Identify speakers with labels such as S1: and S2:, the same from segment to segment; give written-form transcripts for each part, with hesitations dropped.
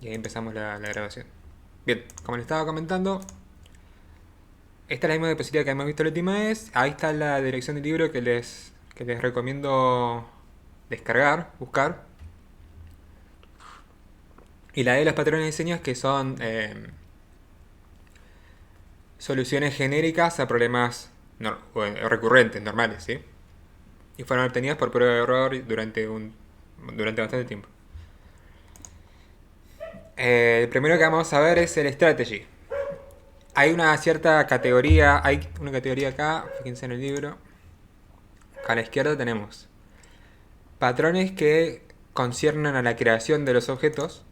S1: Y ahí empezamos la grabación. Bien, como les estaba comentando, esta es la misma diapositiva que hemos visto la última vez. Ahí está la dirección del libro que les recomiendo descargar, buscar. Y la de los patrones de diseños que son soluciones genéricas a problemas recurrentes, normales, ¿sí? Y fueron obtenidas por prueba de error durante bastante tiempo. El primero que vamos a ver es el strategy. Hay una cierta categoría, hay una categoría acá, fíjense en el libro. Acá a la izquierda tenemos patrones que conciernen a la creación de los objetos.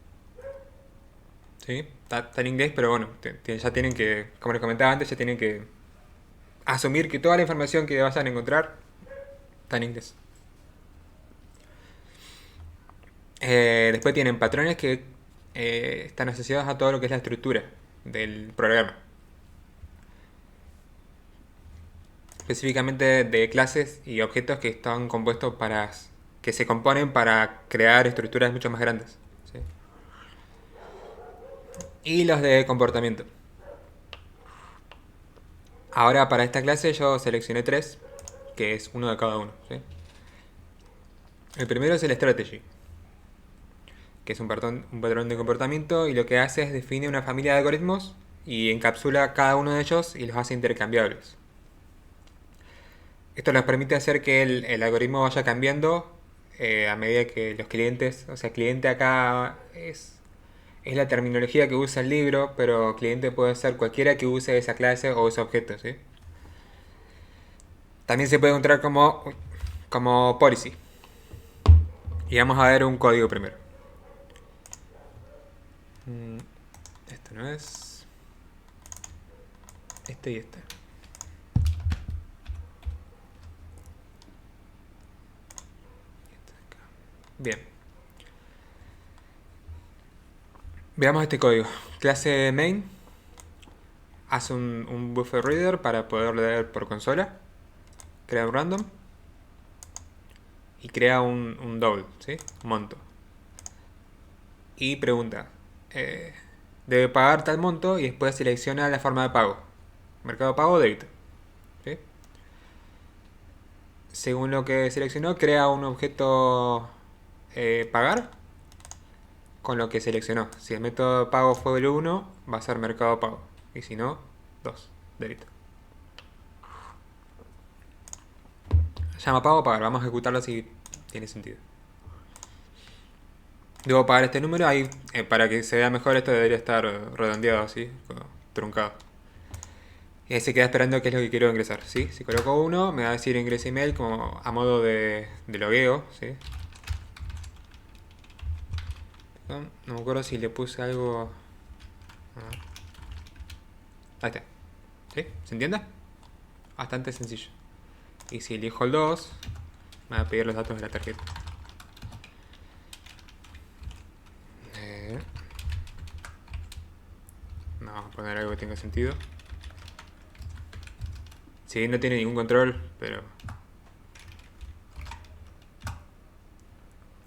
S1: ¿Sí? Está en inglés, pero bueno, ya tienen que, como les comentaba antes, ya tienen que asumir que toda la información que vayan a encontrar está en inglés. Después tienen patrones que están asociados a todo lo que es la estructura del programa. Específicamente de clases y objetos que están compuestos que se componen para crear estructuras mucho más grandes. ¿Sí? Y los de comportamiento. Ahora para esta clase yo seleccioné tres, que es uno de cada uno. ¿Sí? El primero es el strategy, que es un patrón de comportamiento y lo que hace es definir una familia de algoritmos y encapsula cada uno de ellos y los hace intercambiables. Esto nos permite hacer que el algoritmo vaya cambiando a medida que los clientes, o sea, cliente acá es la terminología que usa el libro, pero cliente puede ser cualquiera que use esa clase o ese objeto, ¿sí? También se puede encontrar como policy. Y vamos a ver un código primero. Esto no es. Este y este. Bien. Veamos este código. Clase main hace un buffer reader para poder leer por consola. Crea un random. Y crea un double, ¿sí? Un monto. Y pregunta. eh, debe pagar tal monto y después selecciona la forma de pago. Mercado Pago o débito. ¿Sí? Según lo que seleccionó, crea un objeto pagar con lo que seleccionó. Si el método de pago fue el uno, va a ser Mercado Pago. Y si no, 2, débito. Llama pago pagar. Vamos a ejecutarlo si tiene sentido. Debo pagar este número. Ahí, para que se vea mejor, esto debería estar redondeado así, truncado. Y ahí se queda esperando qué es lo que quiero ingresar. ¿Sí? Si coloco uno, me va a decir ingrese email como a modo de logueo. ¿Sí? No me acuerdo si le puse algo. Ahí está. ¿Sí? ¿Se entiende? Bastante sencillo. Y si elijo el 2, me va a pedir los datos de la tarjeta. Eh, Vamos a poner algo que tenga sentido. Si bien no tiene ningún control, pero.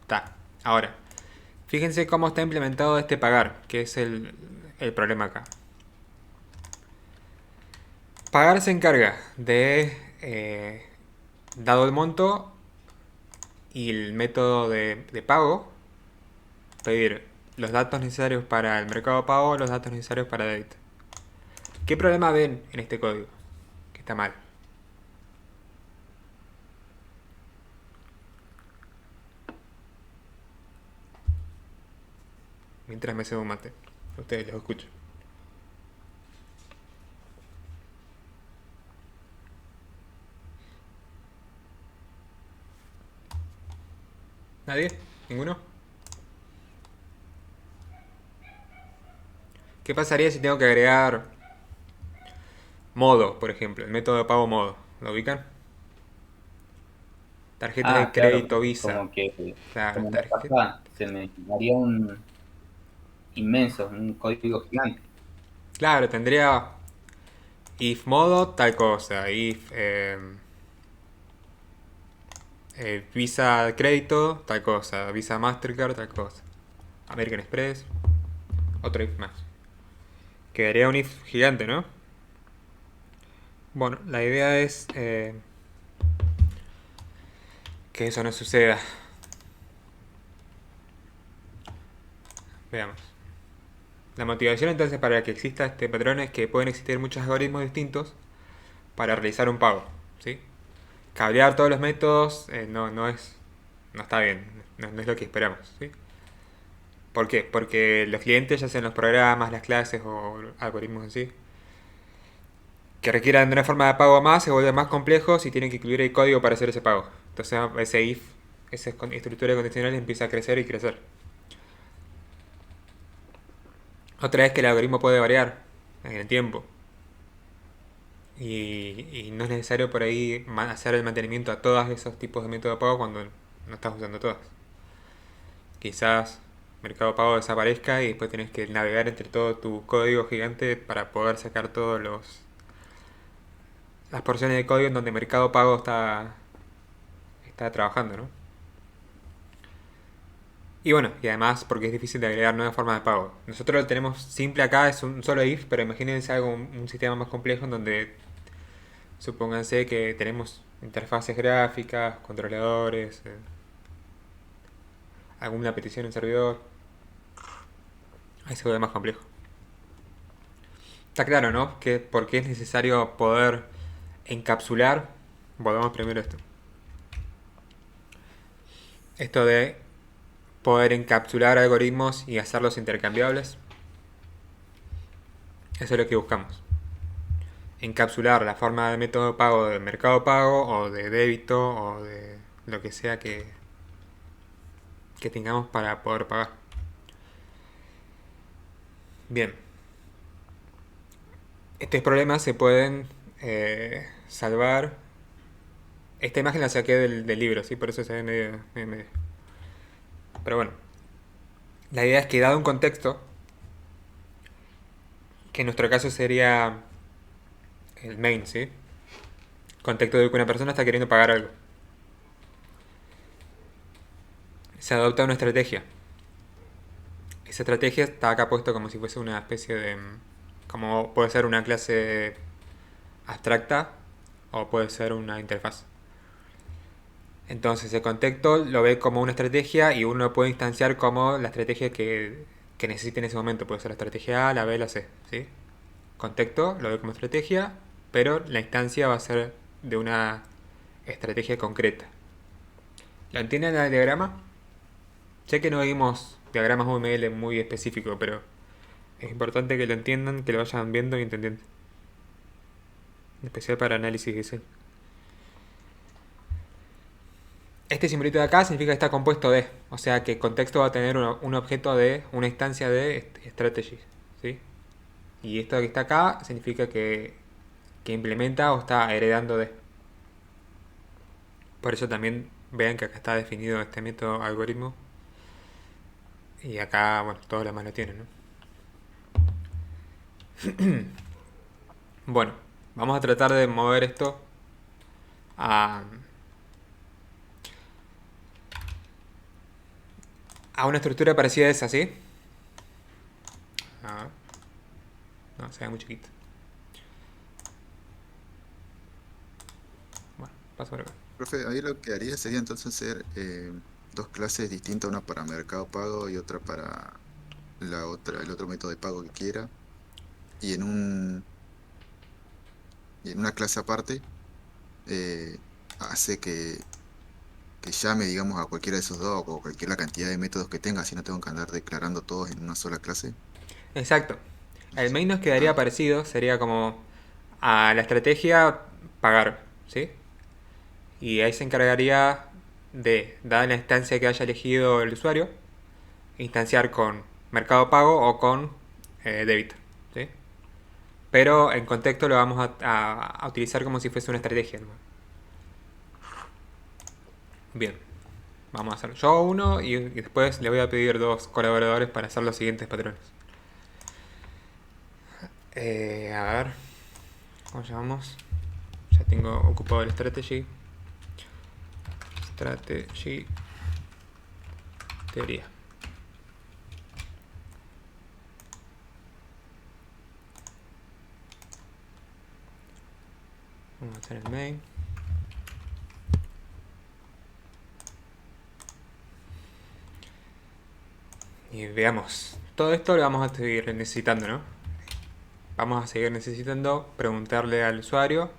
S1: Está. Ahora, fíjense cómo está implementado este pagar, que es el problema acá. Pagar se encarga de, dado el monto y el método de pago, pedir los datos necesarios para el mercado pago, los datos necesarios para débito. ¿Qué problema ven en este código? Que está mal. Mientras me cebo un mate. Ustedes los escucho. ¿Nadie? ¿Ninguno? ¿Qué pasaría si tengo que agregar modo, por ejemplo? El método de pago modo. ¿Lo ubican? Tarjeta de
S2: Ah, claro,
S1: crédito Visa.
S2: como que,
S1: Claro,
S2: como me
S1: tarjeta.
S2: pasaba, se me haría un inmenso, un código gigante.
S1: Claro, tendría if modo tal cosa. If Visa crédito tal cosa. Visa Mastercard tal cosa. American Express. otro if más. Quedaría un if gigante, ¿no? Bueno, la idea es que eso no suceda. Veamos. La motivación entonces para que exista este patrón es que pueden existir muchos algoritmos distintos para realizar un pago, ¿sí? Cablear todos los métodos no está bien, no es lo que esperamos, ¿sí? ¿Por qué? Porque los clientes, ya sean los programas, las clases o algoritmos en sí, que requieran de una forma de pago más, se vuelven más complejos y tienen que incluir el código para hacer ese pago. Entonces ese if, esa estructura condicional empieza a crecer y crecer. Otra es que el algoritmo puede variar en el tiempo. Y no es necesario por ahí hacer el mantenimiento a todos esos tipos de métodos de pago cuando no estás usando todas. Quizás Mercado Pago desaparezca y después tenés que navegar entre todo tu código gigante para poder sacar todos las porciones de código en donde Mercado Pago está trabajando, ¿no? Y bueno, y además porque es difícil de agregar nuevas formas de pago. Nosotros lo tenemos simple acá, es un solo if, pero imagínense algo, un sistema más complejo en donde supónganse que tenemos interfaces gráficas, controladores, alguna petición en servidor. Ahí se vuelve más complejo. Está claro, ¿no? Que porque es necesario poder encapsular. Volvamos primero a esto. Esto de poder encapsular algoritmos y hacerlos intercambiables. Eso es lo que buscamos. Encapsular la forma de método de pago de mercado pago o de débito o de lo que sea que tengamos para poder pagar. Bien. Estos problemas se pueden salvar. Esta imagen la saqué del libro, ¿sí? Por eso se ve medio. Pero bueno. La idea es que dado un contexto, que en nuestro caso sería el main, ¿sí? Contexto de que una persona está queriendo pagar algo. Se adopta una estrategia. Esa estrategia está acá puesto como si fuese una especie de... Como puede ser una clase abstracta o puede ser una interfaz. Entonces el contexto lo ve como una estrategia y uno lo puede instanciar como la estrategia que necesite en ese momento. Puede ser la estrategia A, la B, la C, ¿sí? Contexto lo ve como estrategia, pero la instancia va a ser de una estrategia concreta. ¿Lo entienden el diagrama? Sé que no vimos diagramas UML muy específicos, pero es importante que lo entiendan, que lo vayan viendo y entendiendo. En especial para análisis de diseño. Este simbolito de acá significa que está compuesto de, o sea que contexto va a tener un objeto de, una instancia de strategy, ¿sí? Y esto que está acá significa que implementa o está heredando de. Por eso también vean que acá está definido este método algoritmo. Y acá, bueno, todos los demás lo tienen, ¿no? Bueno, vamos a tratar de mover esto a una estructura parecida a esa, ¿sí? A ver. No, se ve muy chiquito. Bueno, paso por acá.
S3: Profe, ahí lo que haría sería entonces hacer dos clases distintas, una para Mercado Pago y otra para el otro método de pago que quiera. Y y en una clase aparte eh, hace que llame, digamos, a cualquiera de esos dos o cualquier la cantidad de métodos que tenga, así no tengo que andar declarando todos en una sola clase.
S1: Exacto. El main nos
S3: Ah,
S1: quedaría parecido, sería como a la estrategia pagar, ¿sí? Y ahí se encargaría de, dada la instancia que haya elegido el usuario, instanciar con Mercado Pago o con débito, ¿sí? Pero en contexto lo vamos a utilizar como si fuese una estrategia, ¿no? Bien, vamos a hacer yo uno y después le voy a pedir dos colaboradores para hacer los siguientes patrones. A ver, ¿cómo llamamos? Ya tengo ocupado el strategy. Strategy. Teoría. Vamos en el main. Y veamos. Todo esto lo vamos a seguir necesitando, ¿no? Vamos a seguir necesitando preguntarle al usuario.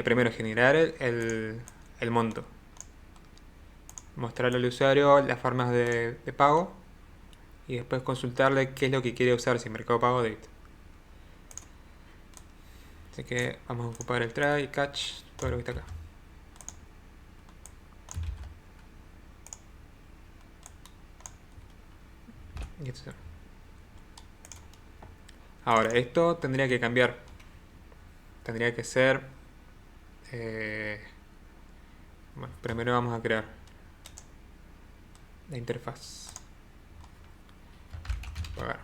S1: Primero generar el monto. Mostrarle al usuario las formas de pago. Y después consultarle qué es lo que quiere usar, si Mercado Pago o débito. Así que vamos a ocupar el try, catch, todo lo que está acá. Y esto. Ahora, esto tendría que cambiar. Tendría que ser... bueno, primero vamos a crear la interfaz. Pagar.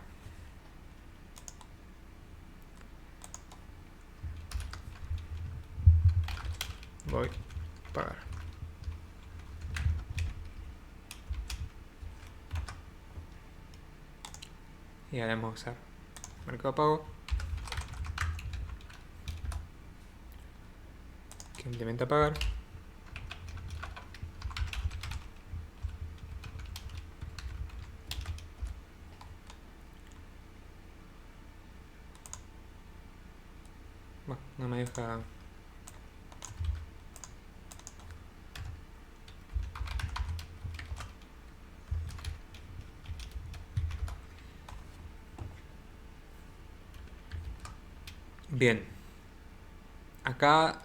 S1: Voy a pagar. Y ahora vamos a usar Mercado Pago, que implementa pagar. Bueno, no me deja. Bien. Acá,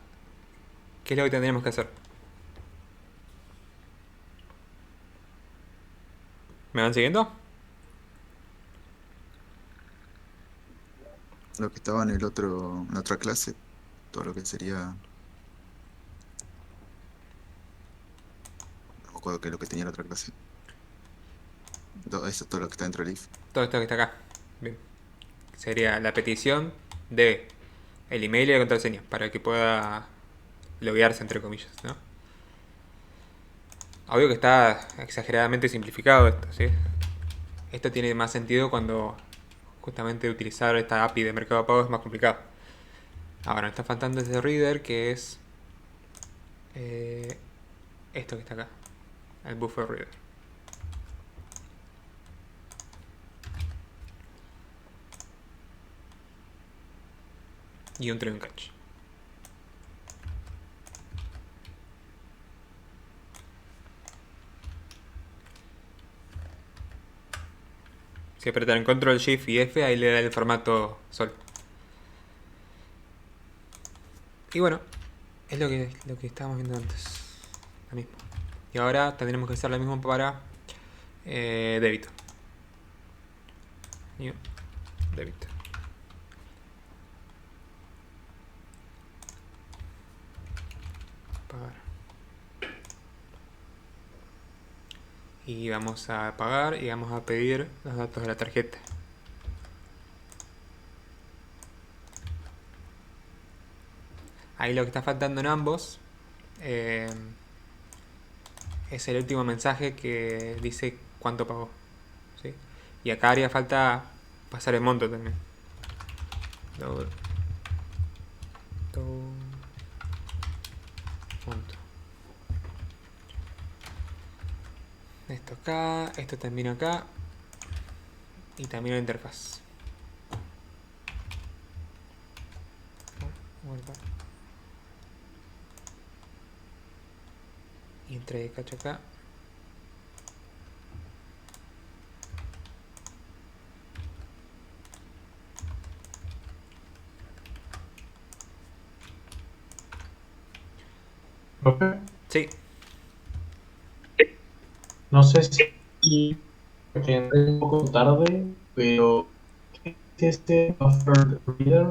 S1: ¿qué es lo que tendríamos que hacer? ¿Me van siguiendo?
S3: Lo que estaba en en la otra clase, todo lo que sería, no me acuerdo qué es lo que tenía la otra clase. Eso es todo lo que está dentro del if.
S1: Todo esto que está acá. Bien. Sería la petición de el email y la contraseña para que pueda loguearse, entre comillas, ¿no? Obvio que está exageradamente simplificado esto, ¿sí? Esto tiene más sentido cuando justamente utilizar esta API de Mercado Pago es más complicado. Ahora, nos está faltando este reader, que es esto que está acá, el buffer reader. Y un try and catch. Si apretan Control Shift y F, ahí le da el formato sol. Y bueno, es lo que estábamos viendo antes. Lo mismo. Y ahora tendremos que hacer lo mismo para débito. New débito. Pagar. Y vamos a pagar y vamos a pedir los datos de la tarjeta. Ahí lo que está faltando en ambos es el último mensaje que dice cuánto pagó, ¿sí? Y acá haría falta pasar el monto también. Monto. Esto acá, esto también acá. Y también la interfaz. Y entre de cacho acá.
S4: Profe,
S1: Sí,
S4: no sé si porque entré un poco tarde, pero ¿qué es este buffer reader?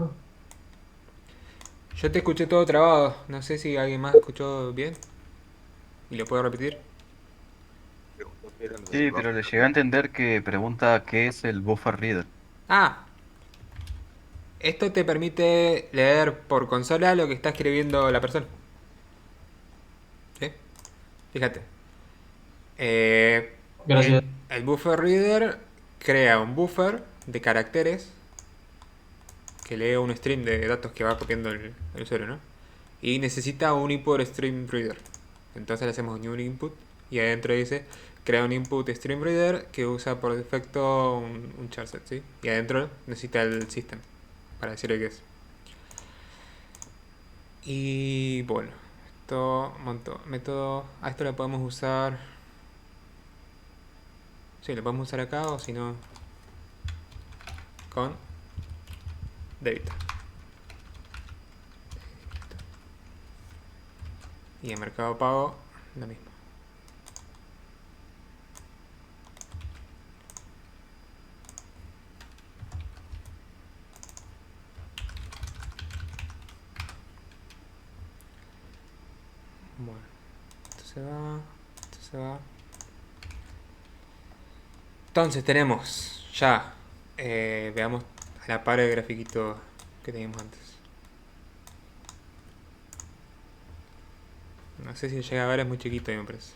S1: yo te escuché todo trabado. No sé si alguien más escuchó bien. ¿Y lo puedo repetir?
S3: Preguntó qué era lo del
S5: Sí, pero le
S3: buffer
S5: llegué a
S3: reader.
S5: entender que pregunta qué es el buffer reader.
S1: Ah, esto te permite leer por consola lo que está escribiendo la persona. ¿Sí? Fíjate. Eh,
S4: Gracias.
S1: el buffer reader crea un buffer de caracteres que lee un string de datos que va copiando el usuario, ¿no? y necesita un input stream reader. Entonces le hacemos new input y adentro dice crea un input stream reader que usa por defecto un charset, ¿sí? Y adentro necesita el system para decirle qué es. Y bueno, esto montó método. A esto lo podemos usar. Sí, lo podemos usar acá o si no con debit. Y en Mercado Pago lo mismo. Bueno, esto se va, esto se va. Entonces tenemos ya, veamos a la par el grafiquito que teníamos antes. No sé si llega a ver, es muy chiquito, me parece.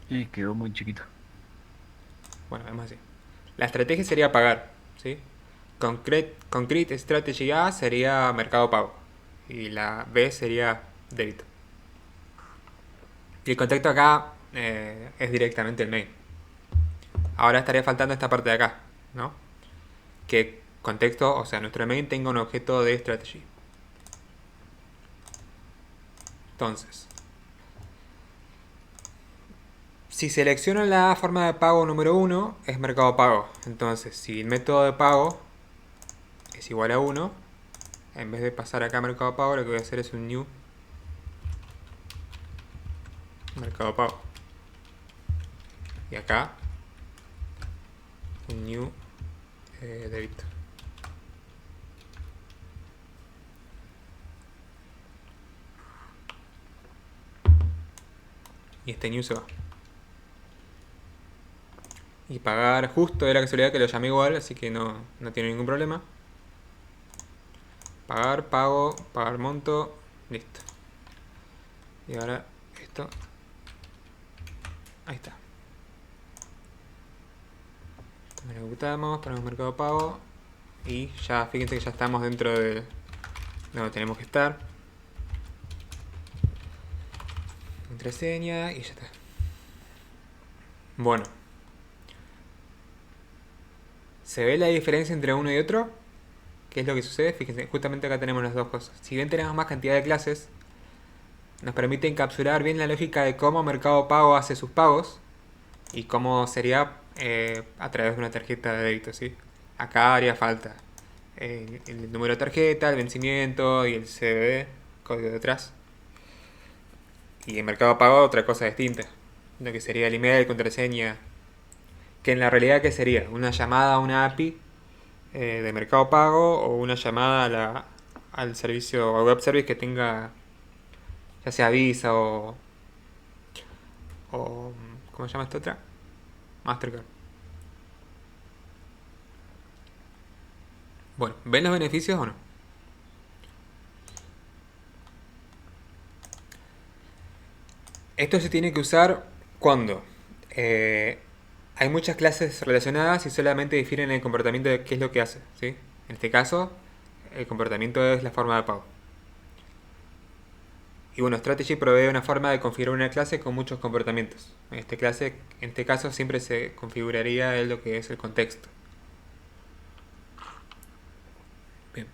S5: Y quedó muy chiquito.
S1: Bueno, vemos así. La estrategia sería pagar, ¿sí? Concrete Strategy A sería mercado pago. Y la B sería débito. Y el contexto acá es directamente el main. Ahora estaría faltando esta parte de acá, ¿no? Que contexto, o sea, nuestro main tenga un objeto de strategy. Entonces, si selecciono la forma de pago número 1, es mercado pago. Entonces, si el método de pago es igual a 1, en vez de pasar acá a mercado pago, lo que voy a hacer es un new mercado pago. Y acá, un new débito. Y este new se va. Y pagar justo de la casualidad que lo llamé igual, así que no tiene ningún problema. Pagar, pago, pagar monto, listo. Y ahora esto. Ahí está. También lo ejecutamos, ponemos mercado pago. Y ya, fíjense que ya estamos dentro de donde tenemos que estar. Contraseña y ya está. Bueno. ¿Se ve la diferencia entre uno y otro? ¿Qué es lo que sucede? Fíjense, justamente acá tenemos las dos cosas. Si bien tenemos más cantidad de clases, nos permite encapsular bien la lógica de cómo Mercado Pago hace sus pagos y cómo sería a través de una tarjeta de débito, ¿sí? Acá haría falta el número de tarjeta, el vencimiento y el CVV, código detrás. Y en Mercado Pago otra cosa distinta, lo que sería el email, contraseña, que en la realidad ¿qué sería? Una llamada a una API de Mercado Pago o una llamada al servicio o web service que tenga ya sea Visa o ¿cómo se llama esta otra? Mastercard. Bueno, ¿ven los beneficios o no? Esto se tiene que usar cuando hay muchas clases relacionadas y solamente difieren el comportamiento de qué es lo que hace, ¿sí? En este caso, el comportamiento es la forma de pago. Y bueno, Strategy provee una forma de configurar una clase con muchos comportamientos. En este caso siempre se configuraría lo que es el contexto. Bien.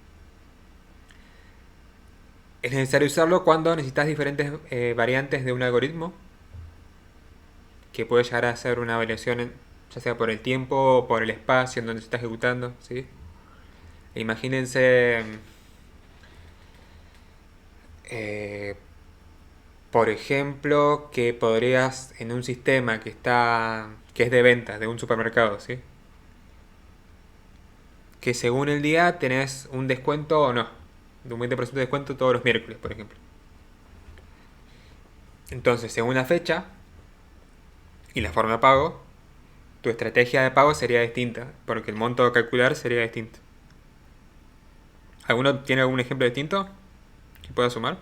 S1: Es necesario usarlo cuando necesitas diferentes variantes de un algoritmo que puede llegar a ser una variación ya sea por el tiempo o por el espacio en donde se está ejecutando, ¿sí? Imagínense, eh, por ejemplo, que podrías en un sistema que es de ventas de un supermercado, ¿sí? Que según el día tenés un descuento o no, de un 20% de descuento todos los miércoles, por ejemplo. Entonces, según la fecha y la forma de pago, tu estrategia de pago sería distinta, porque el monto a calcular sería distinto. ¿Alguno tiene algún ejemplo distinto que pueda sumar?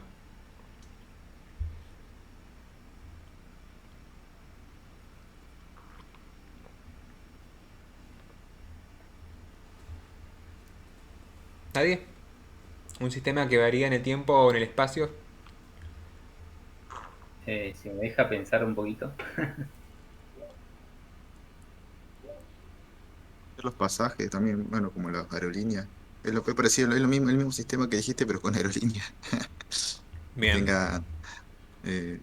S1: ¿Nadie? Un sistema que varía en el tiempo o en el espacio.
S2: Si me deja pensar un poquito.
S3: Los pasajes también, bueno, como las aerolíneas. Es lo que parecido, es lo mismo, el mismo sistema que dijiste, pero con aerolíneas. Que
S1: Bien,
S3: tenga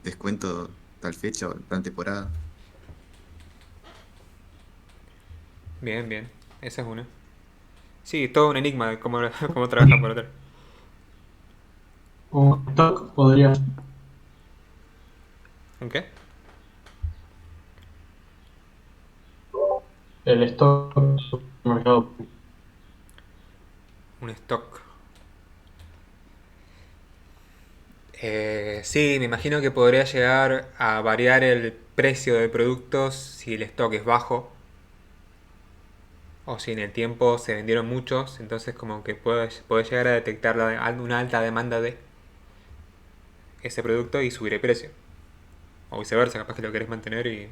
S3: descuento tal fecha o tal temporada.
S1: bien, bien. Esa es una. Sí, todo un enigma de cómo, cómo trabaja por atrás.
S4: Un stock podría ser.
S1: ¿En qué?
S4: El stock del supermercado.
S1: Un stock. Sí, me imagino que podría llegar a variar el precio de productos si el stock es bajo o si en el tiempo se vendieron muchos, entonces como que puede llegar a detectar una alta demanda de ese producto y subir el precio. O viceversa, capaz que lo querés mantener y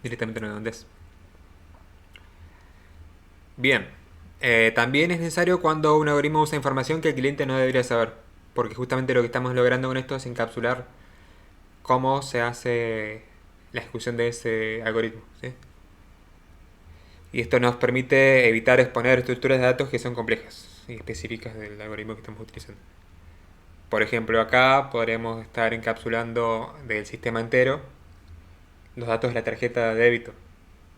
S1: directamente no lo vendés. Bien. También es necesario cuando un algoritmo usa información que el cliente no debería saber, porque justamente lo que estamos logrando con esto es encapsular cómo se hace la ejecución de ese algoritmo, ¿sí? Y esto nos permite evitar exponer estructuras de datos que son complejas y específicas del algoritmo que estamos utilizando. Por ejemplo, acá podremos estar encapsulando del sistema entero los datos de la tarjeta de débito,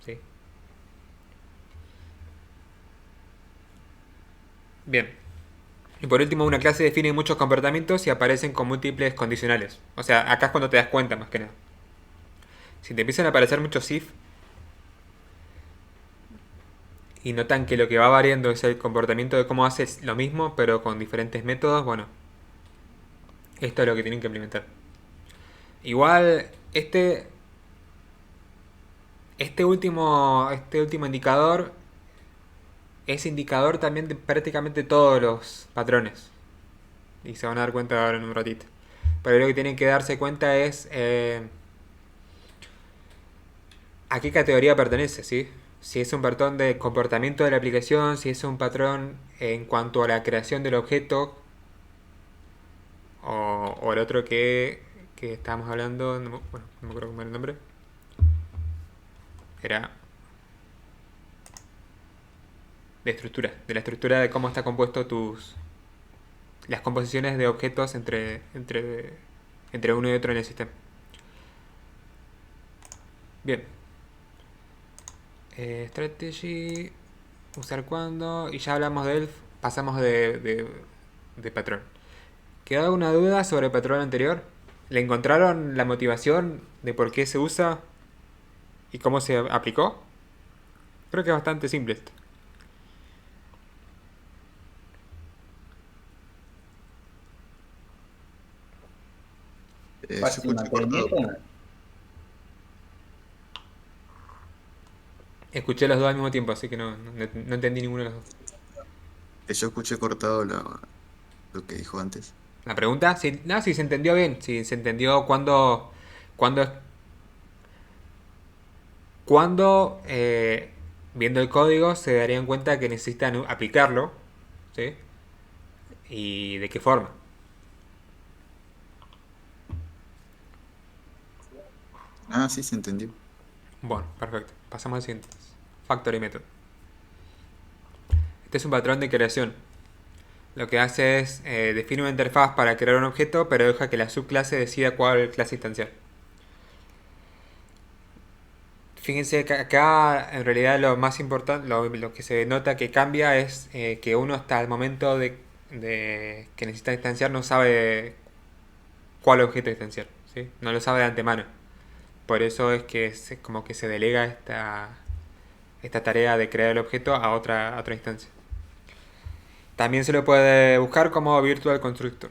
S1: ¿sí? Bien. Y por último, una clase define muchos comportamientos y aparecen con múltiples condicionales. O sea, acá es cuando te das cuenta, más que nada. Si te empiezan a aparecer muchos if y notan que lo que va variando es el comportamiento de cómo haces lo mismo, pero con diferentes métodos, bueno, esto es lo que tienen que implementar. Igual, este último indicador es indicador también de prácticamente todos los patrones. Y se van a dar cuenta ahora en un ratito. Pero lo que tienen que darse cuenta es a qué categoría pertenece, ¿sí? Si es un patrón de comportamiento de la aplicación, si es un patrón en cuanto a la creación del objeto, o el otro que estábamos hablando, bueno, no me acuerdo cómo era el nombre. Era de la estructura de cómo está compuesto las composiciones de objetos entre uno y otro en el sistema. Bien. Strategy, usar cuando, y ya hablamos de elf, pasamos de patrón. ¿Quedó alguna duda sobre el patrón anterior? ¿Le encontraron la motivación de por qué se usa y cómo se aplicó? Creo que es bastante simple esto.
S3: Yo
S2: Fácil
S3: escuché cortado.
S2: mantenimiento.
S1: Escuché los dos al mismo tiempo, así que no entendí ninguno de los dos.
S3: Yo escuché cortado lo que dijo antes.
S1: ¿La pregunta? Sí, no, si se entendió bien. Si se entendió cuándo, viendo el código, se darían cuenta que necesitan aplicarlo, ¿sí? Y de qué forma.
S3: Ah, sí, se entendió.
S1: Bueno, perfecto. Pasamos al siguiente. Factory Method. Este es un patrón de creación. Lo que hace es define una interfaz para crear un objeto, pero deja que la subclase decida cuál clase instanciar. Fíjense que acá en realidad lo más importante, lo que se nota que cambia es que uno hasta el momento de que necesita instanciar no sabe cuál objeto instanciar, ¿sí? No lo sabe de antemano. Por eso es que como que se delega esta tarea de crear el objeto a otra instancia. También se lo puede buscar como Virtual Constructor.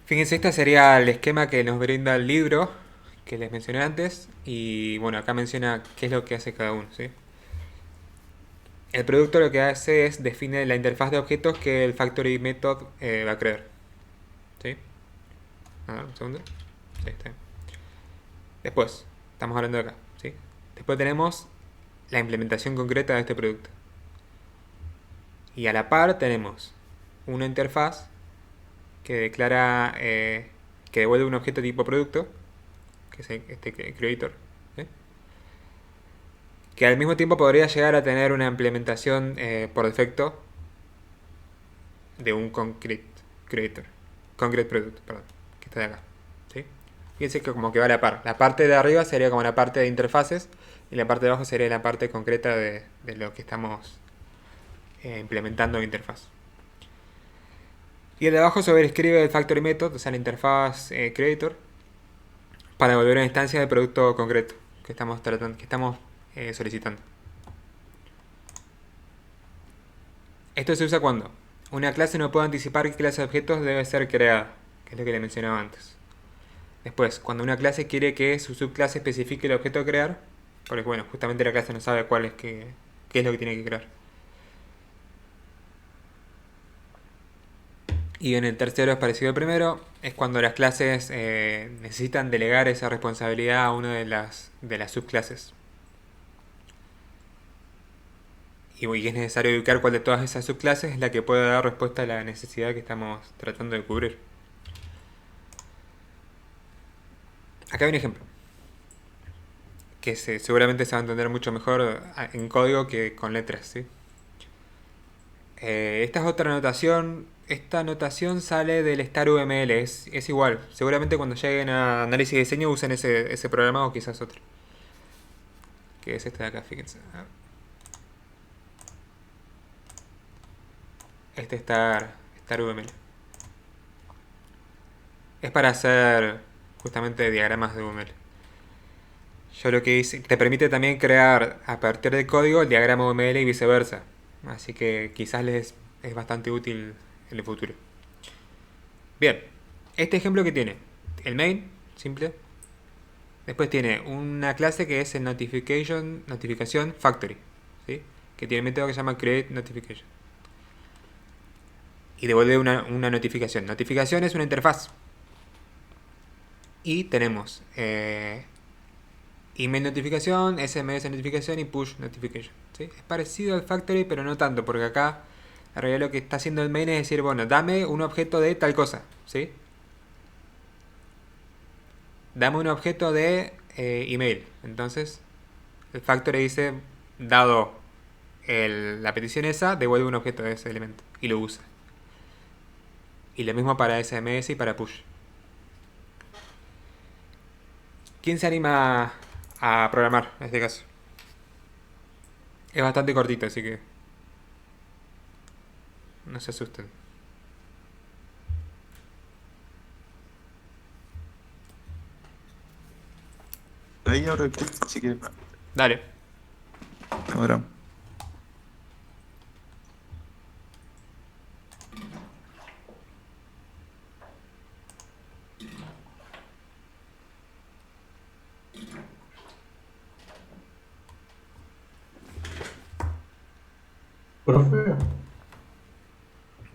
S1: Fíjense, este sería el esquema que nos brinda el libro que les mencioné antes. Y bueno, acá menciona qué es lo que hace cada uno, ¿sí? El producto lo que hace es define la interfaz de objetos que el Factory Method va a crear. ¿Sí? A ver, un segundo. Sí, está bien. Después, estamos hablando de acá, ¿sí? Después tenemos la implementación concreta de este producto. Y a la par tenemos una interfaz que declara, que devuelve un objeto tipo producto, que es este creator, ¿sí? Que al mismo tiempo podría llegar a tener una implementación por defecto de un concrete creator, concrete product, perdón, que está de acá, ¿sí? Fíjense que como que va a la par. La parte de arriba sería como la parte de interfaces y la parte de abajo sería la parte concreta de lo que estamos implementando en interfaz. Y el de abajo sobreescribe el factory method, o sea, la interfaz creator, para devolver una instancia del producto concreto que estamos tratando, que estamos solicitando. Esto se usa cuando una clase no puede anticipar qué clase de objetos debe ser creada, que es lo que le mencionaba antes. Después, cuando una clase quiere que su subclase especifique el objeto a crear, porque bueno, justamente la clase no sabe cuál es qué es lo que tiene que crear. Y en el tercero es parecido al primero, es cuando las clases necesitan delegar esa responsabilidad a una de las subclases. Y es necesario ubicar cuál de todas esas subclases es la que puede dar respuesta a la necesidad que estamos tratando de cubrir. Acá hay un ejemplo, que seguramente se va a entender mucho mejor en código que con letras, ¿sí? Esta es otra notación. Esta notación sale del StarUML, es igual. Seguramente cuando lleguen a análisis y diseño usen ese programa o quizás otro. Que es este de acá, fíjense. Este StarUML. Es para hacer justamente diagramas de UML. Yo lo que hice, te permite también crear a partir del código el diagrama UML y viceversa. Así que quizás les es bastante útil en el futuro. Bien, este ejemplo que tiene el main, simple. Después tiene una clase que es el notificación factory, ¿sí? Que tiene un método que se llama create notification. Y devuelve una notificación. Notificación es una interfaz. Y tenemos email notificación, SMS notificación y push notification, ¿sí? Es parecido al factory, pero no tanto, porque acá en realidad lo que está haciendo el main es decir, bueno, dame un objeto de tal cosa, ¿sí? Dame un objeto de email. Entonces, el factory dice, dado la petición esa, devuelve un objeto de ese elemento y lo usa. Y lo mismo para SMS y para push. ¿Quién se anima a programar en este caso? Es bastante cortito, así que no se asusten.
S3: Ahí ahora, si quieres.
S1: Dale.
S3: Ahora.
S4: Profe,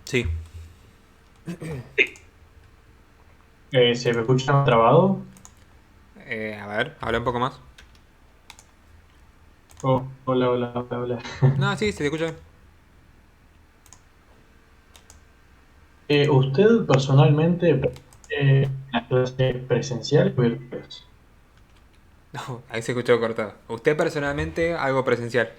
S1: Sí.
S4: ¿se me escucha trabado?
S1: A ver, habla un poco más.
S4: Oh, hola, hola, hola, hola.
S1: No, sí, se te escucha.
S4: ¿Usted personalmente las clases presenciales o virtuales?
S1: No, ahí se escuchó cortado. Usted personalmente, algo presencial.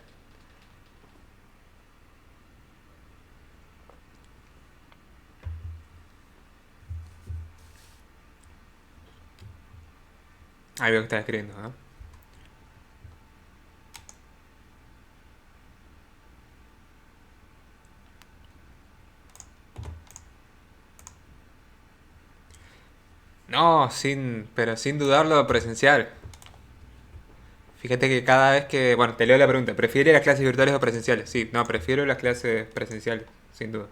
S1: Ahí veo que está escribiendo, ¿no? No, pero sin dudarlo presencial. Fíjate que cada vez que, bueno, te leo la pregunta, ¿prefiere las clases virtuales o presenciales? Sí, no, prefiero las clases presenciales, sin duda.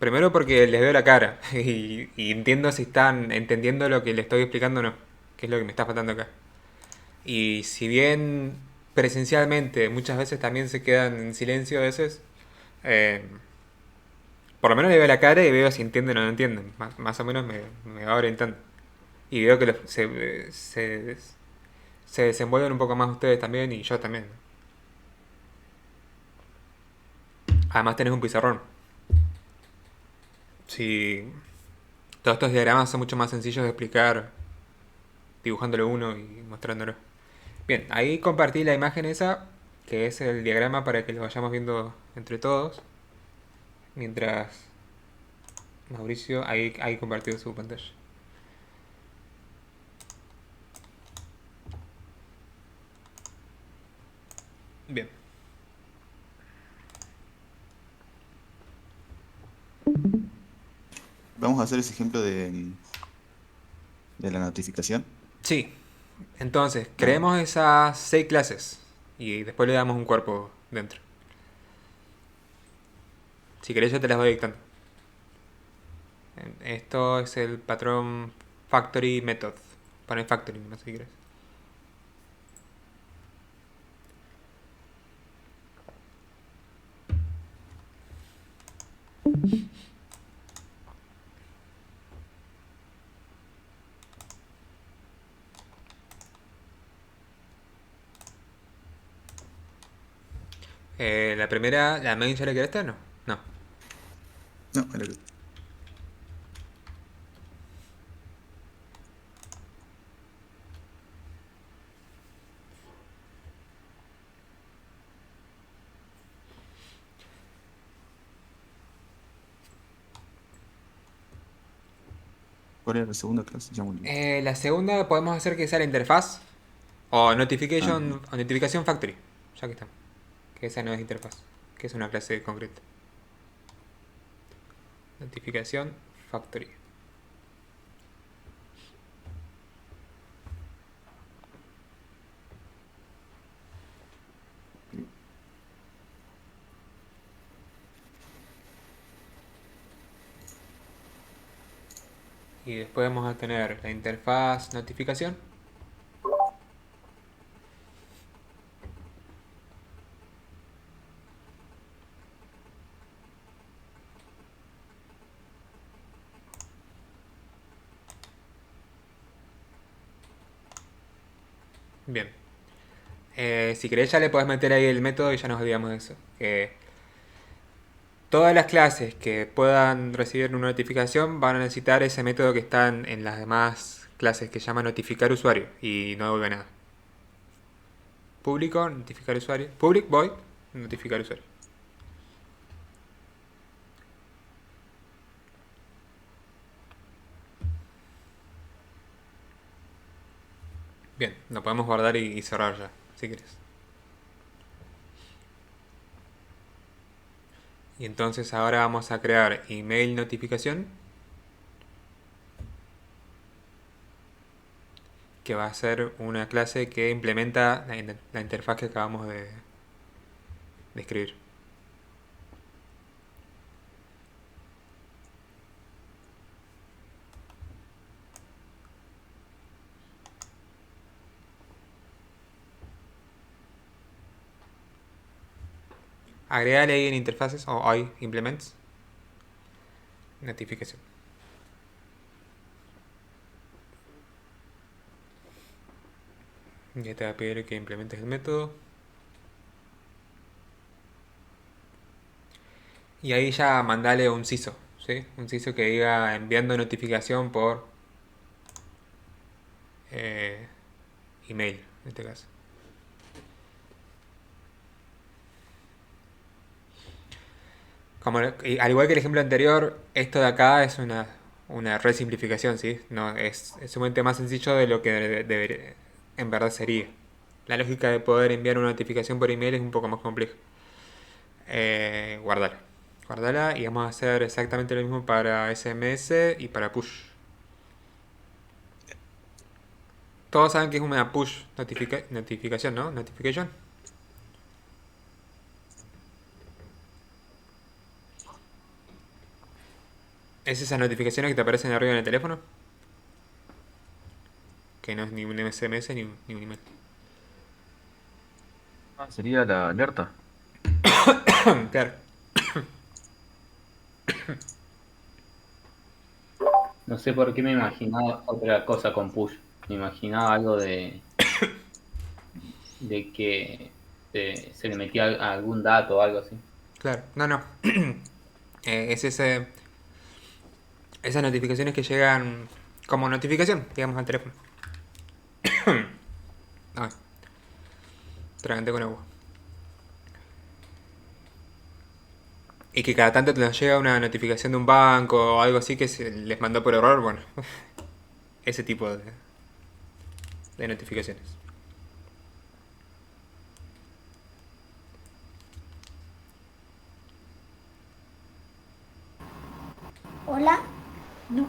S1: Primero porque les veo la cara y entiendo si están entendiendo lo que les estoy explicando o no, que es lo que me está faltando acá. Y si bien presencialmente muchas veces también se quedan en silencio a veces, eh, por lo menos le veo la cara y veo si entienden o no entienden. Más o menos me va orientando. Y veo que se desenvuelven un poco más ustedes también y yo también. Además tenés un pizarrón. Si todos estos diagramas son mucho más sencillos de explicar dibujándolo uno y mostrándolo. Bien, ahí compartí la imagen esa, que es el diagrama para que lo vayamos viendo entre todos. Mientras Mauricio ahí compartió su pantalla. Bien.
S3: Vamos a hacer ese ejemplo de la notificación.
S1: Sí, entonces
S3: A ver,
S1: creemos esas 6 clases y después le damos un cuerpo dentro. Si querés yo te las voy dictando. Esto es el patrón factory method. Pone factory, no sé si querés. La primera, la main ya la querés tener, ¿no? No.
S3: no, era que- ¿cuál era la segunda clase? Ya me olvidé.
S1: La segunda podemos hacer que sea la interfaz o
S3: Ah,
S1: notification o notificación factory, ya que está. Que esa no es interfaz, que es una clase concreta. Notificación factory. Y después vamos a tener la interfaz notificación. Bien. Si querés ya le podés meter ahí el método y ya nos olvidamos de eso. Que todas las clases que puedan recibir una notificación van a necesitar ese método que está en las demás clases que se llama notificar usuario y no devuelve nada. Público, notificar usuario. Public void, notificar usuario. Bien, lo podemos guardar y cerrar ya, si querés. Y entonces ahora vamos a crear email notificación, que va a ser una clase que implementa la interfaz que acabamos de escribir. Agregale ahí en interfaces o hay implements notificación. Ya te va a pedir que implementes el método. Y ahí ya mandale un CISO, ¿sí? Un CISO que diga enviando notificación por eh, email, en este caso. Como, al igual que el ejemplo anterior, esto de acá es una resimplificación, ¿sí? No, es sumamente más sencillo de lo que en verdad sería. La lógica de poder enviar una notificación por email es un poco más compleja. Guardala. Guardala y vamos a hacer exactamente lo mismo para SMS y para push. Todos saben que es una push notificación, ¿no? Notification. Es esas notificaciones que te aparecen arriba en el teléfono. Que no es ni un SMS ni un email.
S5: Ah, sería la alerta.
S1: Claro.
S2: No sé por qué me imaginaba otra cosa con push. Me imaginaba algo de que se le metía algún dato o algo así.
S1: Claro, no, no. Es esas notificaciones que llegan como notificación, digamos, al teléfono. Ah, tragante con agua. Y que cada tanto te nos llega una notificación de un banco o algo así que se les mandó por error, bueno, ese tipo de notificaciones.
S6: Hola. No.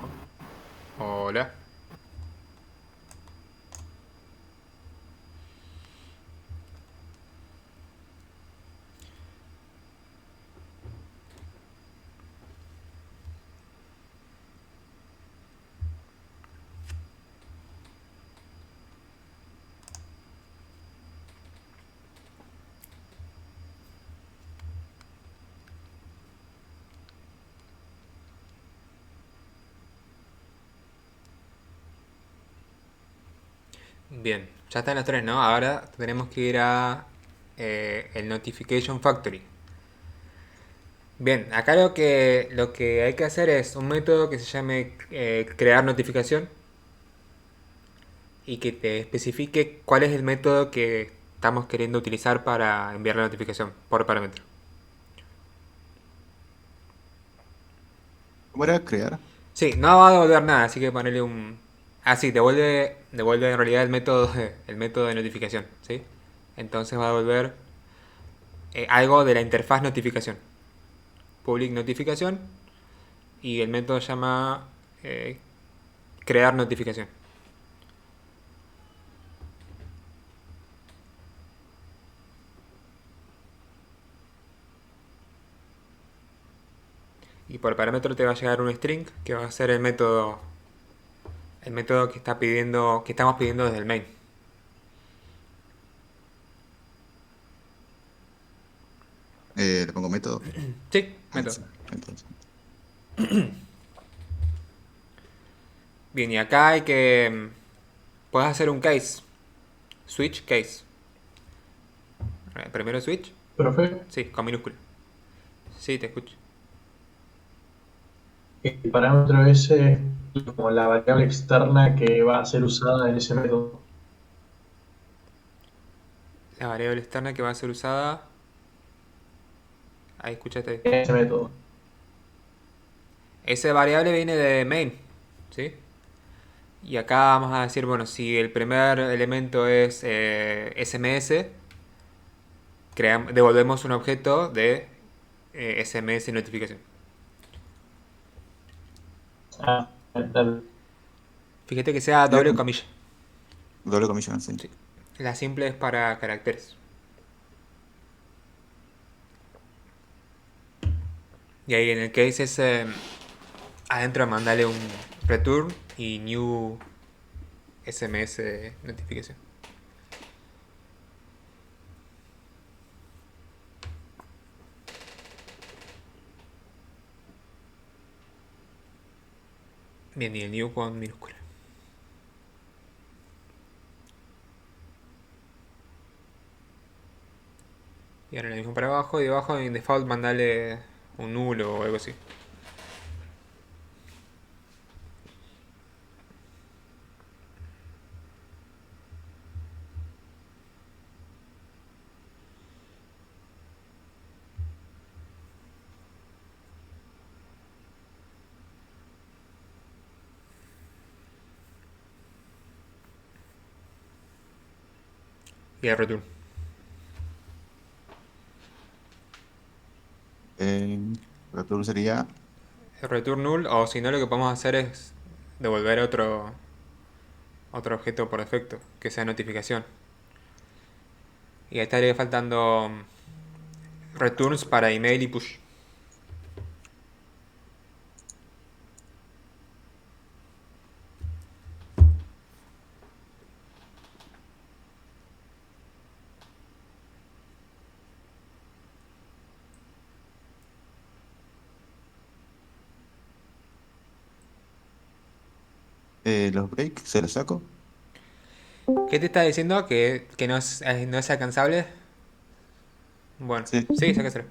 S1: Hola. Bien, ya están los tres, ¿no? Ahora tenemos que ir a el Notification Factory. Bien, acá lo que hay que hacer es un método que se llame crear notificación y que te especifique cuál es el método que estamos queriendo utilizar para enviar la notificación por parámetro.
S3: ¿Cómo era crear?
S1: Sí, no va a devolver nada, así que ponerle un... Ah, sí, devuelve en realidad el método de notificación, ¿sí? Entonces va a devolver algo de la interfaz notificación. Public notificación y el método se llama eh, crear notificación. Y por parámetro te va a llegar un string que va a ser el método que estamos pidiendo desde el main.
S3: Le pongo método.
S1: Sí,
S3: Ah,
S1: método.
S3: sí, entonces.
S1: Bien, y acá hay que puedes hacer un case, switch case. Primero switch,
S4: Profe,
S1: sí, con minúscula. Sí, te escucho.
S4: el parámetro ese es como la variable externa que va a ser usada en ese método.
S1: La variable externa que va a ser usada. Ahí escuchaste.
S4: En ese método.
S1: Esa variable viene de main, ¿sí? Y acá vamos a decir, bueno, si el primer elemento es SMS, devolvemos un objeto de SMS notificación.
S4: Ah, tal.
S1: Fíjate que sea
S3: Sería
S1: doble
S3: como
S1: comilla.
S3: doble comisión, sí.
S1: Sí. La simple es para caracteres. Y ahí en el case es adentro mandale un return y new SMS notificación. Bien, y el new con minúscula. Y ahora lo mismo para abajo y debajo en default mandale un nulo o algo así. Y el return.
S3: Eh, return sería.
S1: El return null o si no lo que podemos hacer es devolver otro objeto por defecto, que sea notificación. Y ahí estaría faltando returns para email y push.
S3: Los breaks, se los saco.
S1: ¿Qué te está diciendo? ¿Que no es alcanzable? Bueno,
S3: Sí.
S1: sí, sácaselo.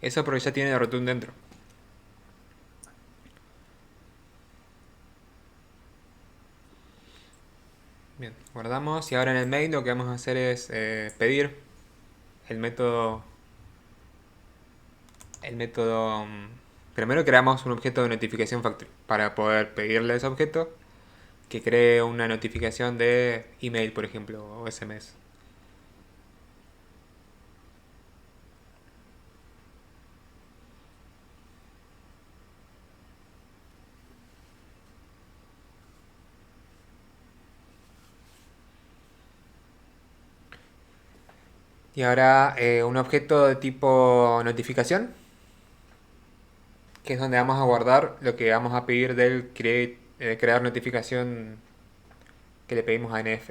S1: Eso porque ya tiene Rotum dentro. Bien, guardamos y ahora en el main lo que vamos a hacer es pedir el método. Primero creamos un objeto de notificación factory para poder pedirle a ese objeto que cree una notificación de email, por ejemplo, o SMS. Y ahora un objeto de tipo notificación, que es donde vamos a guardar lo que vamos a pedir del crear notificación que le pedimos a NF.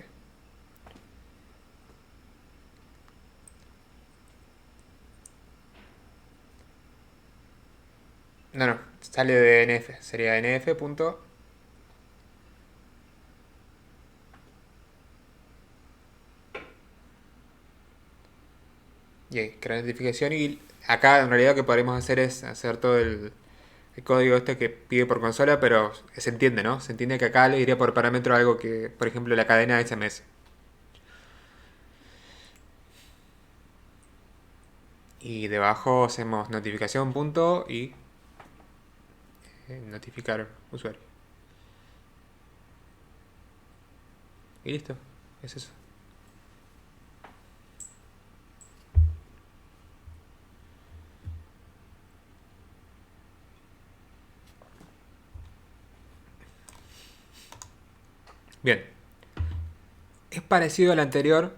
S1: No, no, sale de NF, sería NF. Y ahí, crear notificación y acá en realidad lo que podremos hacer es hacer todo el código este que pide por consola, pero se entiende, ¿no? Se entiende que acá le iría por parámetro algo que, por ejemplo, la cadena SMS. Y debajo hacemos notificación punto y notificar usuario. Y listo, es eso. Bien, es parecido al anterior.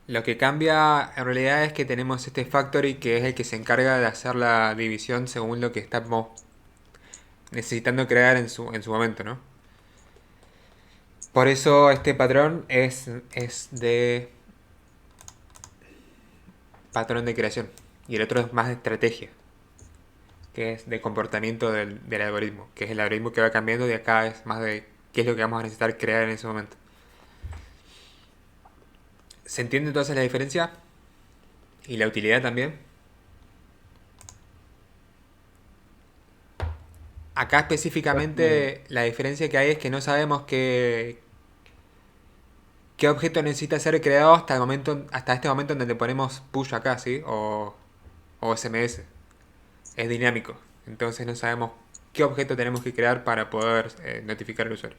S1: Lo que cambia en realidad es que tenemos este factory que es el que se encarga de hacer la división según lo que estamos necesitando crear en su momento, ¿no? Por eso este patrón es de patrón de creación y el otro es más de estrategia, que es de comportamiento del algoritmo, que es el algoritmo que va cambiando y acá es más de qué es lo que vamos a necesitar crear en ese momento. ¿Se entiende entonces la diferencia? Y la utilidad también. Acá específicamente la diferencia que hay es que no sabemos qué objeto necesita ser creado hasta el momento, hasta este momento en donde ponemos push acá, ¿sí? O SMS. Es dinámico. Entonces no sabemos qué objeto tenemos que crear para poder notificar al usuario.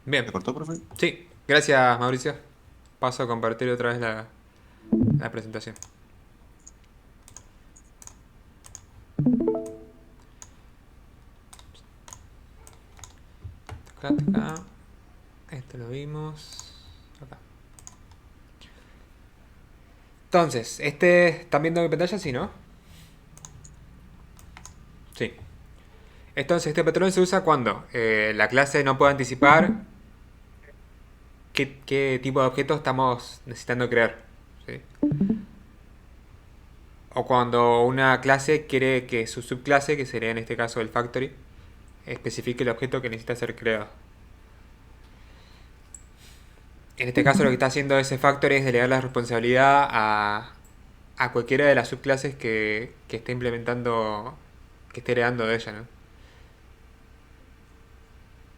S1: Bien.
S3: ¿Se cortó, profe?
S1: Sí, gracias Mauricio. Paso a compartir otra vez la presentación. Acá. Esto lo vimos. Acá. Entonces, ¿están viendo mi pantalla? Sí, ¿no? Sí. Entonces, este patrón se usa cuando la clase no puede anticipar qué tipo de objeto estamos necesitando crear. ¿Sí? O cuando una clase quiere que su subclase, que sería en este caso el factory, especifique el objeto que necesita ser creado. En este caso lo que está haciendo ese factory es delegar la responsabilidad a cualquiera de las subclases que esté implementando, que esté heredando de ella, ¿no?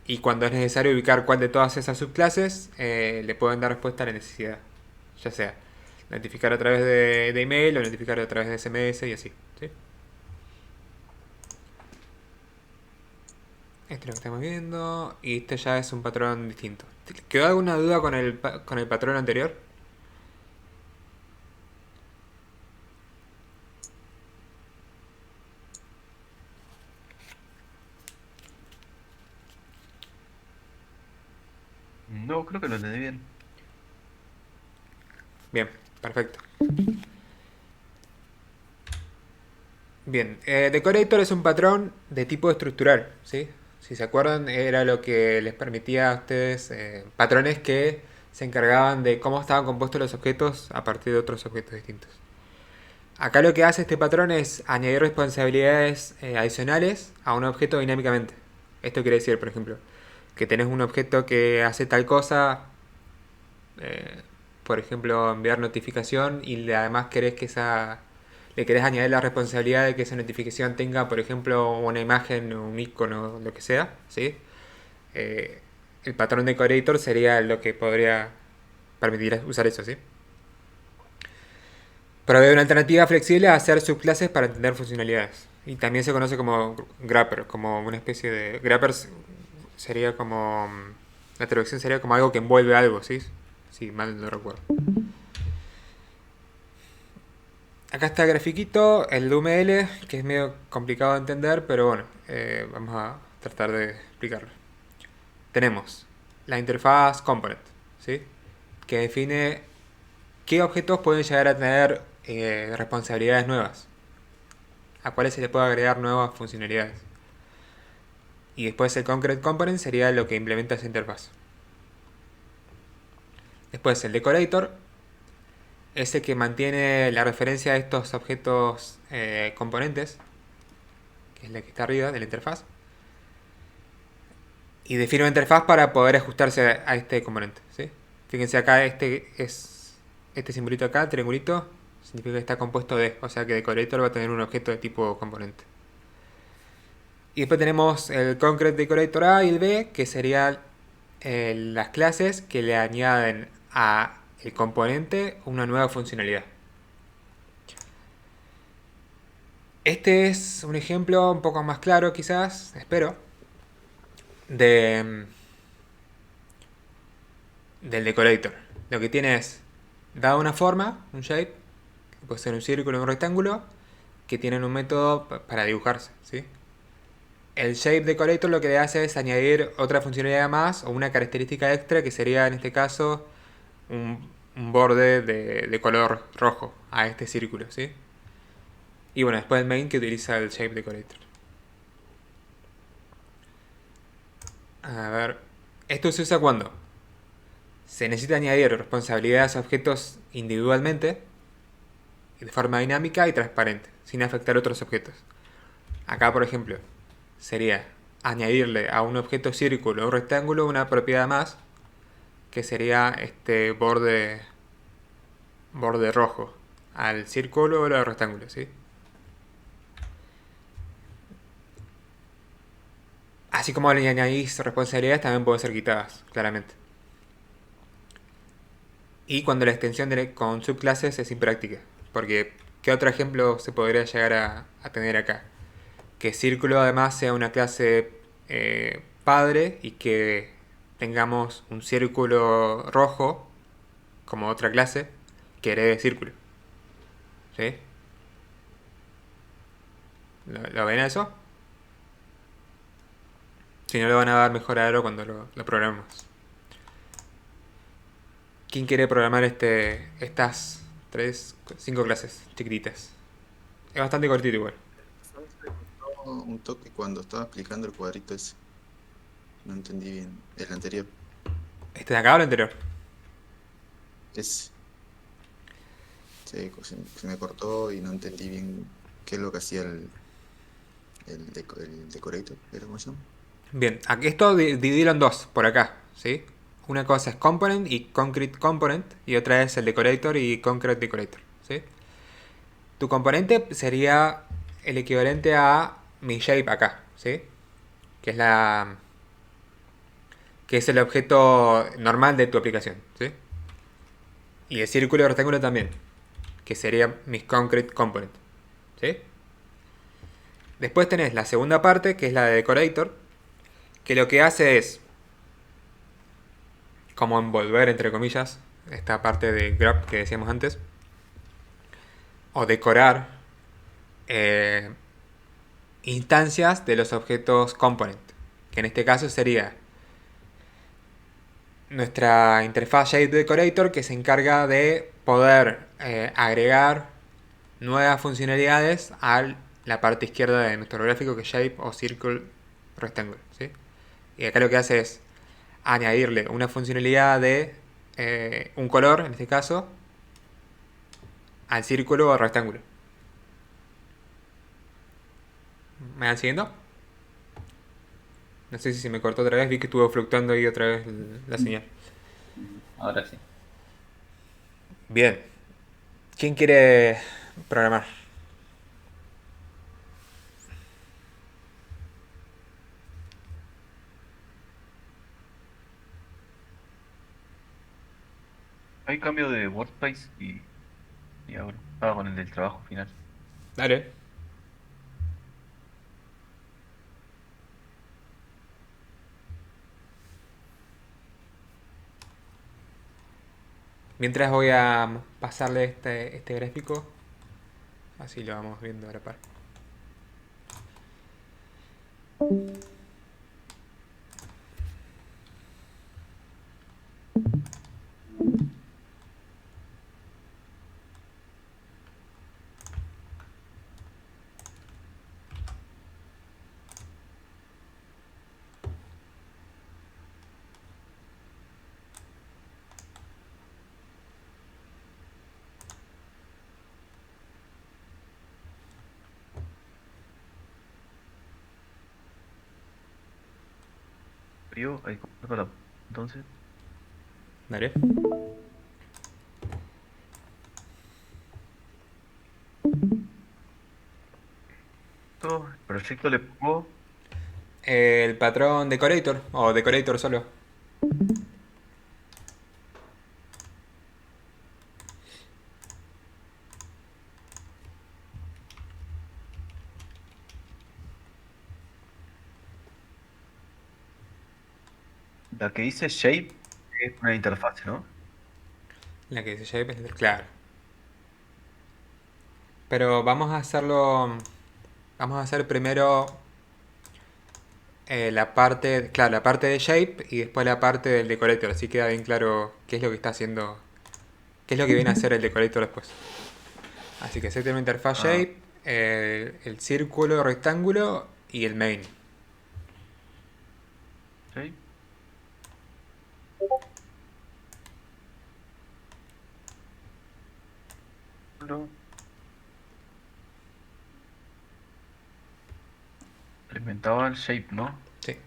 S1: Y cuando es necesario ubicar cuál de todas esas subclases, le pueden dar respuesta a la necesidad. Ya sea notificar a través de email o notificar a través de SMS y así. ¿Sí? Esto es lo que estamos viendo. Y este ya es un patrón distinto. ¿Quedó alguna duda con el patrón anterior?
S5: No, creo que lo entendí bien.
S1: Bien, perfecto. Bien, Decorator es un patrón de tipo estructural, ¿sí? Si se acuerdan, era lo que les permitía a ustedes patrones que se encargaban de cómo estaban compuestos los objetos a partir de otros objetos distintos. Acá lo que hace este patrón es añadir responsabilidades adicionales a un objeto dinámicamente. Esto quiere decir, por ejemplo, que tenés un objeto que hace tal cosa, eh, por ejemplo, enviar notificación y además le querés añadir la responsabilidad de que esa notificación tenga, por ejemplo, una imagen o un icono, lo que sea, ¿sí? Eh, el patrón decorator sería lo que podría permitir usar eso, ¿sí? Provee una alternativa flexible a hacer subclases para entender funcionalidades. Y también se conoce como grapper, como una especie de... Grappers sería como... La traducción sería como algo que envuelve algo, ¿sí? Sí, mal no recuerdo. Acá está el grafiquito, el UML, que es medio complicado de entender, pero bueno, vamos a tratar de explicarlo. Tenemos la interfaz component, ¿sí? Que define qué objetos pueden llegar a tener responsabilidades nuevas, a cuáles se le puede agregar nuevas funcionalidades. Y después el concrete component sería lo que implementa esa interfaz. Después el decorator es el que mantiene la referencia a estos objetos componentes, que es la que está arriba de la interfaz, y define una interfaz para poder ajustarse a este componente, ¿sí? Fíjense acá, este simbolito acá, triangulito, significa que está compuesto de, o sea que decorator va a tener un objeto de tipo componente. Y después tenemos el concrete decorator A y el B, que serían las clases que le añaden a el componente una nueva funcionalidad. Este es un ejemplo un poco más claro, quizás, espero, del decorator. Lo que tiene es, dada una forma, un shape, que puede ser un círculo o un rectángulo, que tienen un método para dibujarse, ¿sí? El shape decorator lo que le hace es añadir otra funcionalidad más o una característica extra que sería en este caso un borde de color rojo a este círculo, ¿sí? Y bueno, después el main que utiliza el shape decorator. A ver, esto se usa cuando se necesita añadir responsabilidades a objetos individualmente, de forma dinámica y transparente, sin afectar otros objetos. Acá, por ejemplo, sería añadirle a un objeto círculo o rectángulo una propiedad más, que sería este borde rojo al círculo o al rectángulo, ¿sí? Así como le añadís responsabilidades, también pueden ser quitadas, claramente. Y cuando la extensión con subclases es impráctica, porque ¿qué otro ejemplo se podría llegar a tener acá? Que círculo además sea una clase padre y que tengamos un círculo rojo como otra clase que herede círculo. ¿Sí? ¿Lo ven a eso? Si no, lo van a dar mejor a Aero cuando lo programemos. ¿Quién quiere programar estas 5 clases chiquititas? Es bastante cortito igual.
S3: Un toque cuando estaba explicando el cuadrito ese. No entendí bien. El anterior.
S1: ¿Este de acá o el anterior?
S3: Ese. Se me cortó y no entendí bien qué es lo que hacía el decorator. ¿Era cómo se llama?
S1: Bien, aquí esto dividirlo en dos, por acá, ¿sí? Una cosa es component y concrete component, y otra es el decorator y concrete decorator, ¿sí? Tu componente sería el equivalente a mi shape acá, ¿sí? Que es el objeto normal de tu aplicación, ¿sí? Y el círculo y el rectángulo también, que sería mis concrete component, ¿sí? Después tenés la segunda parte, que es la de decorator, que lo que hace es como envolver, entre comillas, esta parte de grab que decíamos antes, o decorar instancias de los objetos component, que en este caso sería nuestra interfaz shape decorator, que se encarga de poder agregar nuevas funcionalidades a la parte izquierda de nuestro gráfico, que es Shape o Circle Rectangle, ¿sí? Y acá lo que hace es añadirle una funcionalidad de un color, en este caso, al círculo o al rectángulo. ¿Me van siguiendo? No sé si se me cortó otra vez, vi que estuvo fluctuando ahí otra vez la señal.
S2: Ahora sí.
S1: Bien. ¿Quién quiere programar?
S5: Hay cambio de workspace y ahora estaba con el del trabajo final.
S1: Dale. Mientras voy a pasarle este gráfico, así lo vamos viendo a la par.
S5: Frío, ahí corto la. Entonces,
S1: Dale.
S5: todo el proyecto le pongo.
S1: El patrón decorator, o decorator solo.
S5: La que dice shape es una interfaz, ¿no?
S1: La que dice shape es claro. Pero vamos a hacerlo. Vamos a hacer primero la parte, claro, la parte de shape y después la parte del decorator. Así queda bien claro qué es lo que está haciendo, qué es lo que viene a hacer el decorator después. Así que set una interfaz
S5: Ah,
S1: shape, el círculo, rectángulo y el main.
S5: shape. Lo implementaba el shape, ¿no?
S1: Sí.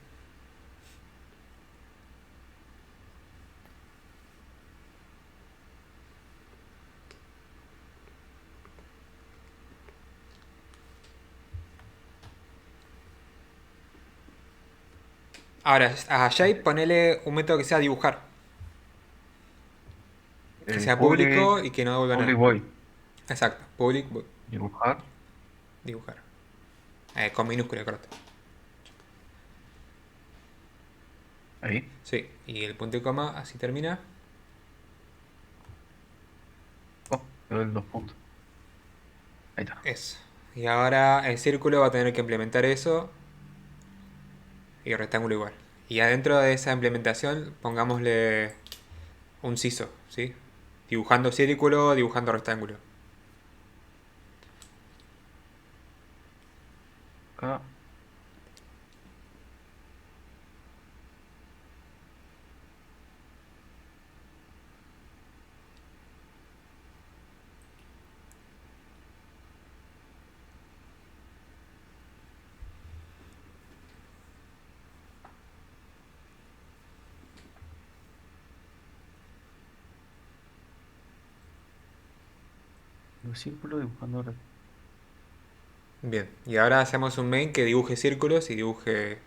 S1: Ahora, a shape ponele un método que sea dibujar. Que sea público
S5: Public,
S1: y que no devuelva nada.
S5: public void.
S1: Exacto. Public,
S5: Dibujar.
S1: dibujar. Con minúscula, corta.
S5: Ahí.
S1: Sí. Y el punto y coma, así termina.
S5: Oh, le doy los puntos. Ahí está.
S1: Eso. Y ahora el círculo va a tener que implementar eso. Y el rectángulo igual. Y adentro de esa implementación, pongámosle un CISO, ¿sí? Dibujando círculo, dibujando rectángulo.
S5: Acá. Un círculo dibujando.
S1: Bien. Y ahora hacemos un main que dibuje círculos y dibuje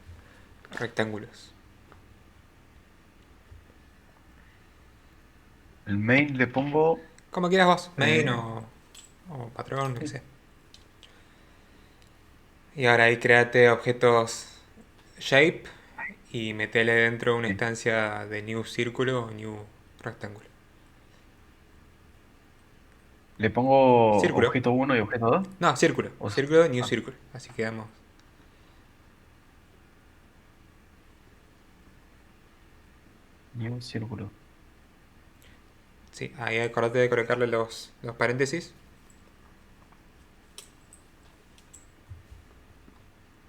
S1: rectángulos.
S5: El main le pongo.
S1: Como quieras vos, main
S5: eh,
S1: o patrón, lo que
S5: sí,
S1: sea. Y ahora ahí créate objetos shape y metele dentro una
S5: sí.
S1: instancia de new círculo o new rectángulo.
S5: Le pongo
S1: Círculo.
S5: objeto uno y objeto 2.
S1: No, círculo.
S5: O sea,
S1: Círculo, new
S5: ah,
S1: círculo. Así quedamos.
S5: y un círculo.
S1: Sí, ahí acordate de colocarle los paréntesis.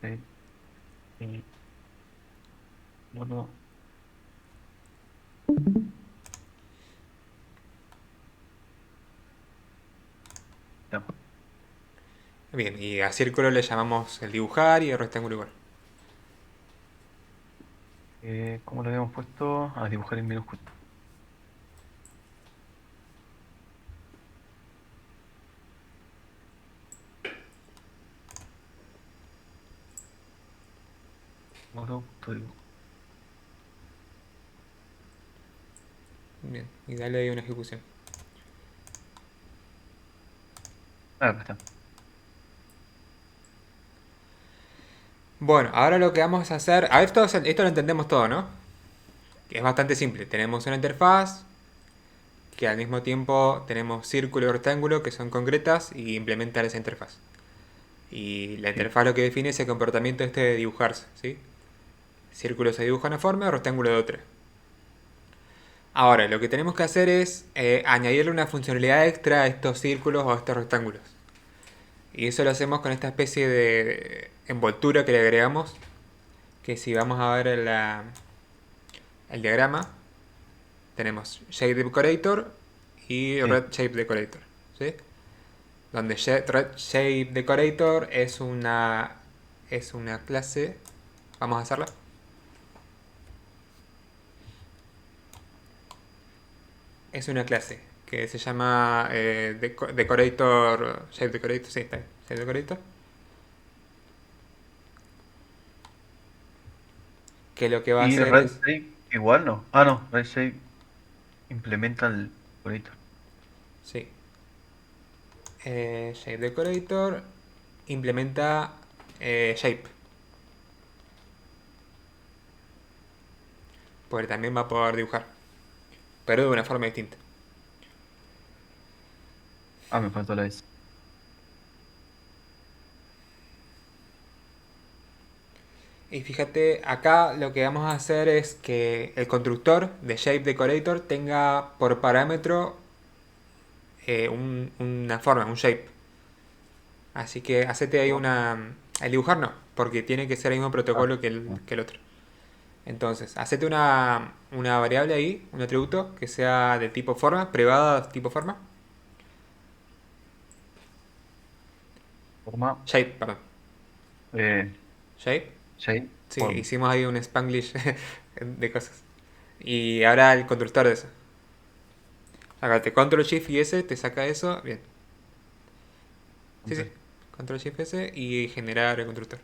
S5: Sí. Y, bueno, ya.
S1: Bien, y a círculo le llamamos el dibujar y el rectángulo igual.
S5: ¿Cómo lo habíamos puesto? A dibujar en minúscula. Módulo punto dibujo.
S1: Bien, y dale ahí una ejecución.
S5: Ah, acá está.
S1: Bueno, ahora lo que vamos a hacer. A ver, esto lo entendemos todo, ¿no? Que es bastante simple. Tenemos una interfaz que al mismo tiempo tenemos círculo y rectángulo que son concretas y implementan esa interfaz. Y la
S5: Sí.
S1: interfaz lo que define es el comportamiento este de dibujarse, ¿sí? Círculo se dibuja de una forma, rectángulo de otra. Ahora, lo que tenemos que hacer es añadirle una funcionalidad extra a estos círculos o a estos rectángulos. Y eso lo hacemos con esta especie de envoltura que le agregamos. Que si vamos a ver el diagrama, tenemos Shape Decorator y
S5: Sí.
S1: Red Shape Decorator. ¿Sí? Donde Red Shape Decorator es una clase. Vamos a hacerla. Es una clase que se llama Decorator. Shape Decorator, sí, está bien. Shape Decorator. Que lo que va a
S5: Y
S1: hacer es.
S5: RedShape igual no. Ah, no, RedShape implementa el proyecto.
S1: Sí. Shape Decorator implementa Shape. Porque también va a poder dibujar. Pero de una forma distinta.
S5: Ah, me faltó la S.
S1: Y fíjate, acá lo que vamos a hacer es que el constructor de Shape Decorator tenga por parámetro una forma, un shape. Así que hacete ahí una. El dibujar no, porque tiene que ser el mismo
S5: Ah,
S1: protocolo
S5: ah.
S1: que el otro. Entonces, hacete una variable ahí, un atributo que sea de tipo forma, privada tipo forma.
S5: Forma.
S1: Shape, perdón.
S5: Eh,
S1: Shape.
S5: Shape.
S1: Sí,
S5: Forma.
S1: hicimos ahí un Spanglish de cosas. Y ahora el constructor de eso. Hágate Control Shift y S, te saca eso. Bien. Sí, sí.
S5: Entonces,
S1: Control Shift S y generar el constructor.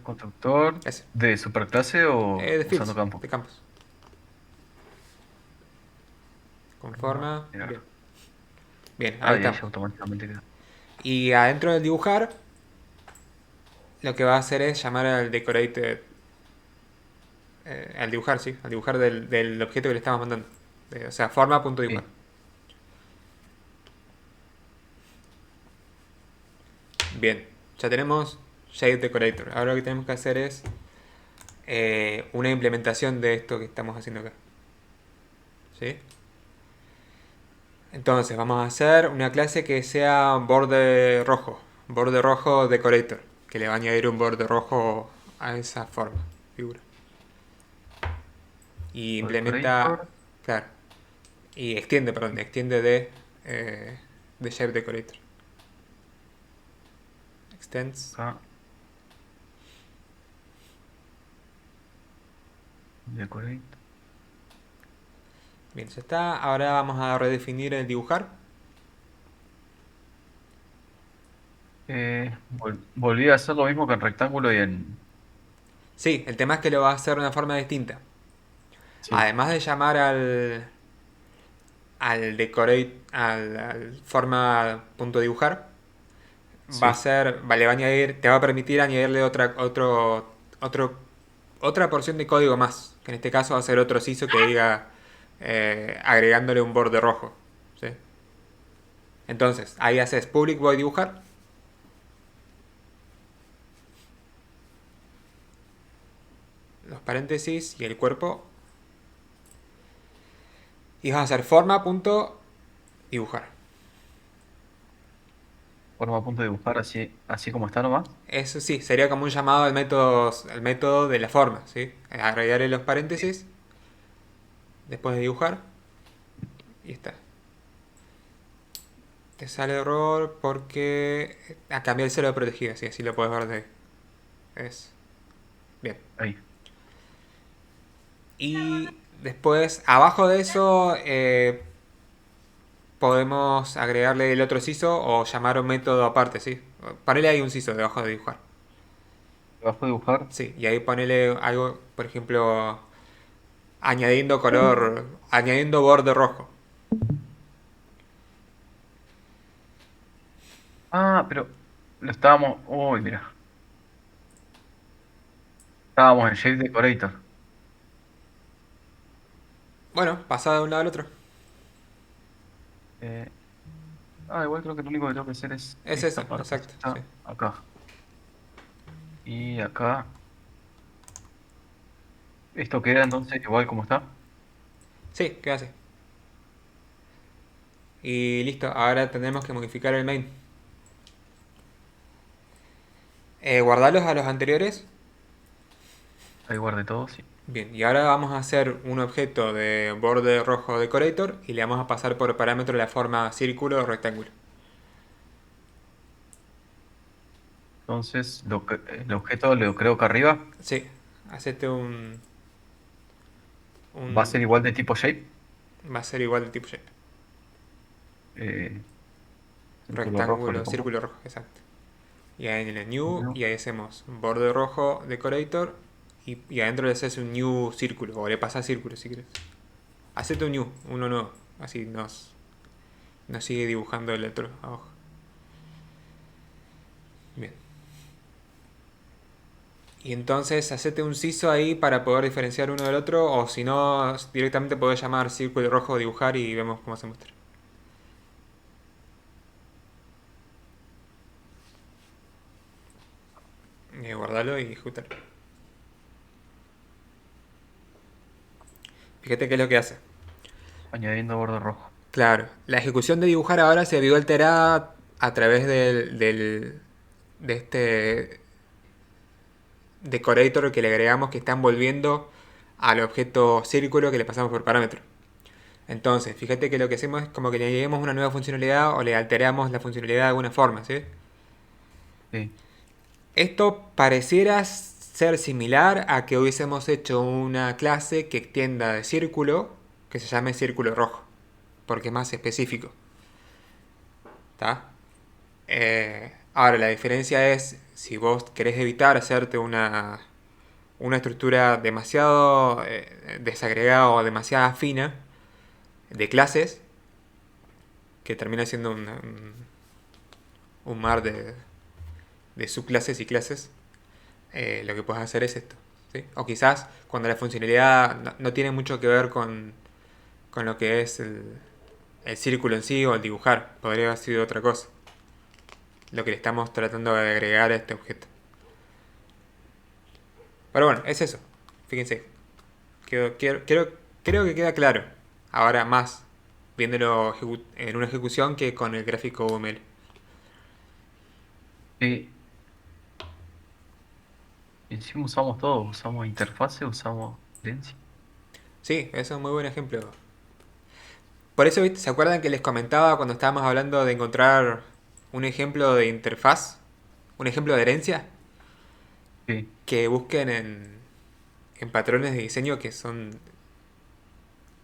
S5: constructor
S1: Ese.
S5: de superclase o
S1: De
S5: usando
S1: fields,
S5: campo.
S1: de campos.
S5: Forma.
S1: Conforma. Bien.
S5: Mira.
S1: Bien, ahí
S5: Ah, y ahí
S1: estamos.
S5: ya automáticamente queda.
S1: Y adentro del dibujar, lo que va a hacer es llamar al decorated. Al dibujar, sí. Al dibujar del objeto que le estamos mandando. O sea, forma.dibujar.
S5: Sí.
S1: Bien. Ya tenemos Shape Decorator. Ahora lo que tenemos que hacer es una implementación de esto que estamos haciendo acá. ¿Sí? Entonces vamos a hacer una clase que sea borde rojo decorator, que le va a añadir un borde rojo a esa forma, figura. Y
S5: O
S1: implementa,
S5: decorator.
S1: claro, y extiende, perdón, extiende de shape decorator. Extends.
S5: Acá. Decorate.
S1: Bien, ya está. Ahora vamos a redefinir el dibujar.
S5: Volví a hacer lo mismo que en rectángulo y en.
S1: Sí, el tema es que lo va a hacer de una forma distinta.
S5: Sí.
S1: Además de llamar al decorate, al forma punto dibujar, va a
S5: Sí.
S1: ser, le va a añadir, te va a permitir añadirle otra porción de código más, que en este caso va a ser otro CISO que diga agregándole un borde rojo. ¿Sí? Entonces, ahí haces public void dibujar. Los paréntesis y el cuerpo. Y vas a hacer forma.dibujar.
S5: Forma a punto de dibujar así como está nomás.
S1: Eso sí, sería como un llamado al método de la forma, ¿sí? Agregarle los paréntesis después de dibujar y está. Te sale error porque a cambiar el celo protegido, sí, así lo puedes ver de es bien.
S5: Ahí.
S1: Y después abajo de eso podemos agregarle el otro CISO o llamar un método aparte, ¿sí? Ponele ahí un CISO debajo de dibujar.
S5: Debajo de dibujar.
S1: Sí, y ahí ponele algo, por ejemplo, añadiendo color, añadiendo borde rojo.
S5: Ah, pero lo estábamos. Uy, mira. Estábamos en Shape Decorator.
S1: Bueno, pasa de un lado al otro.
S5: Eh, igual creo que lo único que tengo que hacer es
S1: Es eso,
S5: esta parte.
S1: exacto, sí.
S5: Está acá. Y acá. Esto queda entonces igual como está.
S1: Sí, ¿qué hace? Y listo, ahora tenemos que modificar el main. Guardarlos a los anteriores.
S5: Ahí guardé todo, sí.
S1: Bien, y ahora vamos a hacer un objeto de borde rojo decorator y le vamos a pasar por parámetro la forma círculo o rectángulo.
S5: Entonces, el objeto lo creo que arriba
S1: Sí, hacete
S5: va a ser
S1: un...
S5: igual de tipo shape.
S1: Va a ser igual de tipo shape.
S5: Eh, círculo rojo le
S1: Rectángulo,
S5: pongo.
S1: círculo rojo, exacto. Y ahí en el new,
S5: No.
S1: y ahí hacemos borde rojo decorator y adentro le haces un new círculo, o le pasas círculo si quieres. Hacete un new, uno nuevo, así nos sigue dibujando el otro abajo. Bien. Y entonces hacete un CISO ahí para poder diferenciar uno del otro, o si no, directamente podés llamar círculo rojo dibujar y vemos cómo se muestra. Guardalo y ejecutalo. Fíjate qué es lo que hace.
S5: Añadiendo borde rojo.
S1: Claro, la ejecución de dibujar ahora se vio alterada a través de este decorator que le agregamos que está envolviendo al objeto círculo que le pasamos por parámetro. Entonces, fíjate que lo que hacemos es como que le añadimos una nueva funcionalidad o le alteramos la funcionalidad de alguna forma, ¿sí?
S5: Sí.
S1: Esto pareciera ser similar a que hubiésemos hecho una clase que extienda de círculo que se llame círculo rojo, porque es más específico. ¿Está? Ahora, la diferencia es si vos querés evitar hacerte una estructura demasiado desagregada o demasiado fina de clases, que termina siendo un mar de subclases y clases, lo que puedes hacer es esto. ¿Sí? O quizás cuando la funcionalidad no tiene mucho que ver con lo que es el círculo en sí o el dibujar, podría haber sido otra cosa. Lo que le estamos tratando de agregar a este objeto. Pero bueno, es eso. Fíjense. Creo que queda claro. Ahora más viéndolo en una ejecución que con el gráfico UML.
S5: Sí. Encima usamos todo. Usamos interfase, usamos herencia.
S1: Sí, eso es un muy buen ejemplo. Por eso, ¿viste? ¿Se acuerdan que les comentaba cuando estábamos hablando de encontrar un ejemplo de interfaz? Un ejemplo de herencia.
S5: Sí.
S1: Que busquen en patrones de diseño que son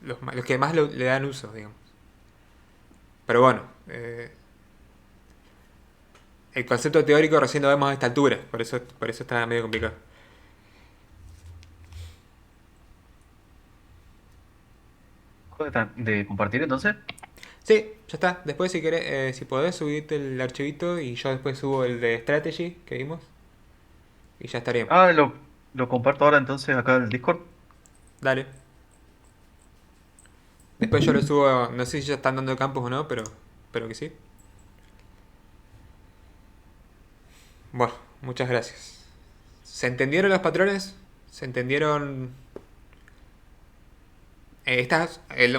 S1: los que más le dan uso, digamos. Pero bueno, el concepto teórico recién lo vemos a esta altura, por eso está medio complicado.
S5: ¿De compartir entonces?
S1: Sí, ya está. Después si querés, si podés, subirte el archivito y yo después subo el de strategy que vimos y ya estaríamos.
S5: Ah, lo comparto ahora entonces acá en el Discord.
S1: Dale. Después yo lo subo, no sé si ya están dando campos o no, pero espero que sí. Bueno, muchas gracias. ¿Se entendieron los patrones? ¿Se entendieron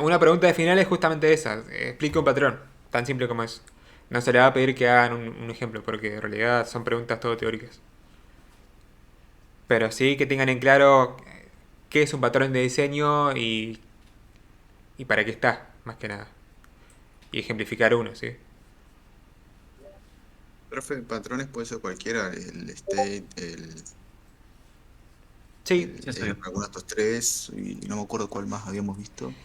S1: Una pregunta de final es justamente esa. Explica un patrón, tan simple como es. No se le va a pedir que hagan un ejemplo, porque en realidad son preguntas todo teóricas. Pero sí que tengan en claro qué es un patrón de diseño y para qué está, más que nada. Y ejemplificar uno, ¿sí?
S3: Profe, patrones puede ser cualquiera, el state,
S1: Sí,
S5: Sí, soy yo.
S3: alguno de estos tres, y no me acuerdo cuál más habíamos visto.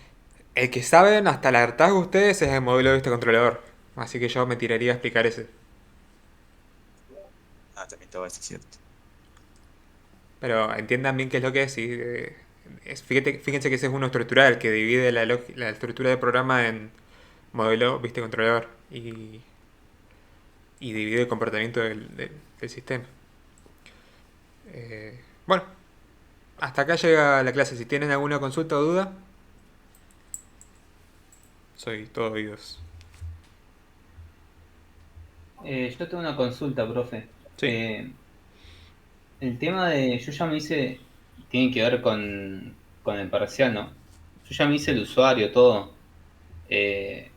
S1: el que saben hasta la hartazgo ustedes es el modelo de vista controlador. Así que yo me tiraría a explicar ese.
S3: Ah, también estaba ese, cierto.
S1: Pero entiendan bien qué es lo que es. ¿Sí? Fíjense que ese es uno estructural, que divide la estructura del programa en modelo, viste, controlador. Y divide el comportamiento del sistema. Bueno, hasta acá llega la clase. Si tienen alguna consulta o duda, soy todo oídos.
S2: Yo tengo una consulta, profe.
S1: Sí.
S2: El tema de, yo ya me hice, tiene que ver con el parcial, ¿no? Yo ya me hice el usuario, todo. Eh,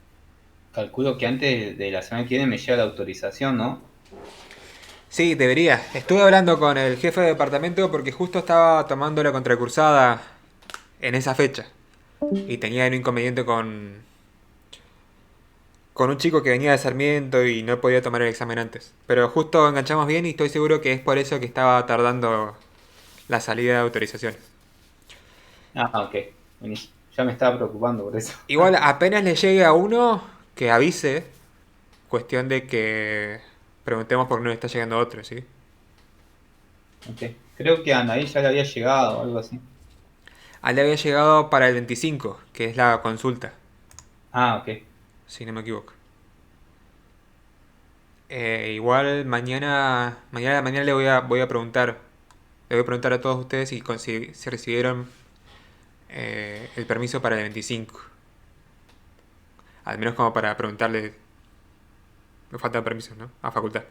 S2: Calculo que antes de la semana que viene me llega la autorización, ¿no?
S1: Sí, debería. Estuve hablando con el jefe de departamento porque justo estaba tomando la contracursada en esa fecha. Y tenía un inconveniente con un chico que venía de Sarmiento y no podía tomar el examen antes. Pero justo enganchamos bien y estoy seguro que es por eso que estaba tardando la salida de autorizaciones.
S2: Ah, ok. Buenísimo. Ya me estaba preocupando por eso.
S1: Igual apenas le llegue a uno, que avise. Cuestión de que preguntemos por qué no le está llegando a otro, ¿sí?
S2: Ok. Creo que a Anaí ya le había llegado o algo así.
S1: A él le había llegado para el 25, que es la consulta,
S2: Ah, ok.
S1: si no me equivoco. Igual mañana a la mañana voy a preguntar. Le voy a preguntar a todos ustedes si recibieron el permiso para el 25. Al menos como para preguntarle. Me faltan permisos, ¿no? A facultad.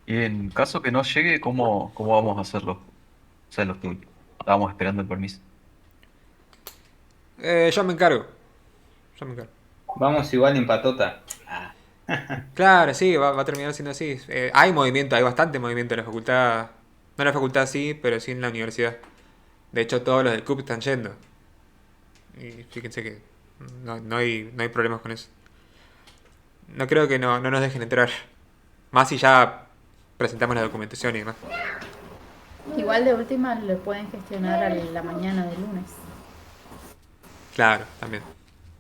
S5: Y en caso que no llegue, ¿cómo vamos a hacerlo? O sea, los que estábamos esperando el permiso.
S1: Yo me encargo. Yo me encargo.
S2: Vamos igual en patota. Ah,
S1: Claro, sí, va a terminar siendo así. Hay movimiento, hay bastante movimiento en la facultad. No en la facultad sí, pero sí en la universidad. De hecho, todos los del CUP están yendo. Y fíjense que no hay problemas con eso. No creo que no nos dejen entrar. Más si ya presentamos la documentación y demás.
S6: Igual de última le pueden gestionar a la mañana del lunes.
S1: Claro, también.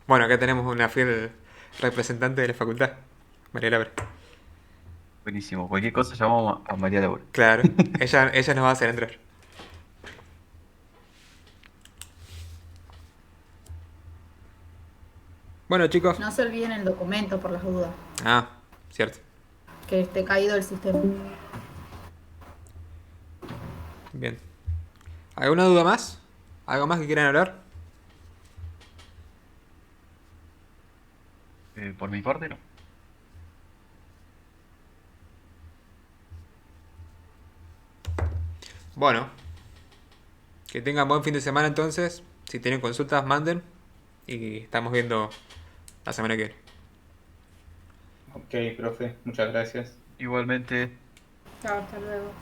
S1: Bueno, acá tenemos una fiel representante de la facultad, María Laura.
S5: Buenísimo. Cualquier cosa llamamos a María Laura.
S1: Claro, ella nos va a hacer entrar. Bueno, chicos.
S6: No se olviden el documento por las dudas,
S1: Ah, cierto.
S6: que esté caído el sistema.
S1: Bien. ¿Alguna duda más? ¿Algo más que quieran hablar?
S5: Por mi parte, no.
S1: Bueno, que tengan buen fin de semana entonces. Si tienen consultas, manden. Y estamos viendo la semana que viene.
S2: ok, profe. Muchas gracias.
S5: Igualmente.
S6: Chao, hasta luego.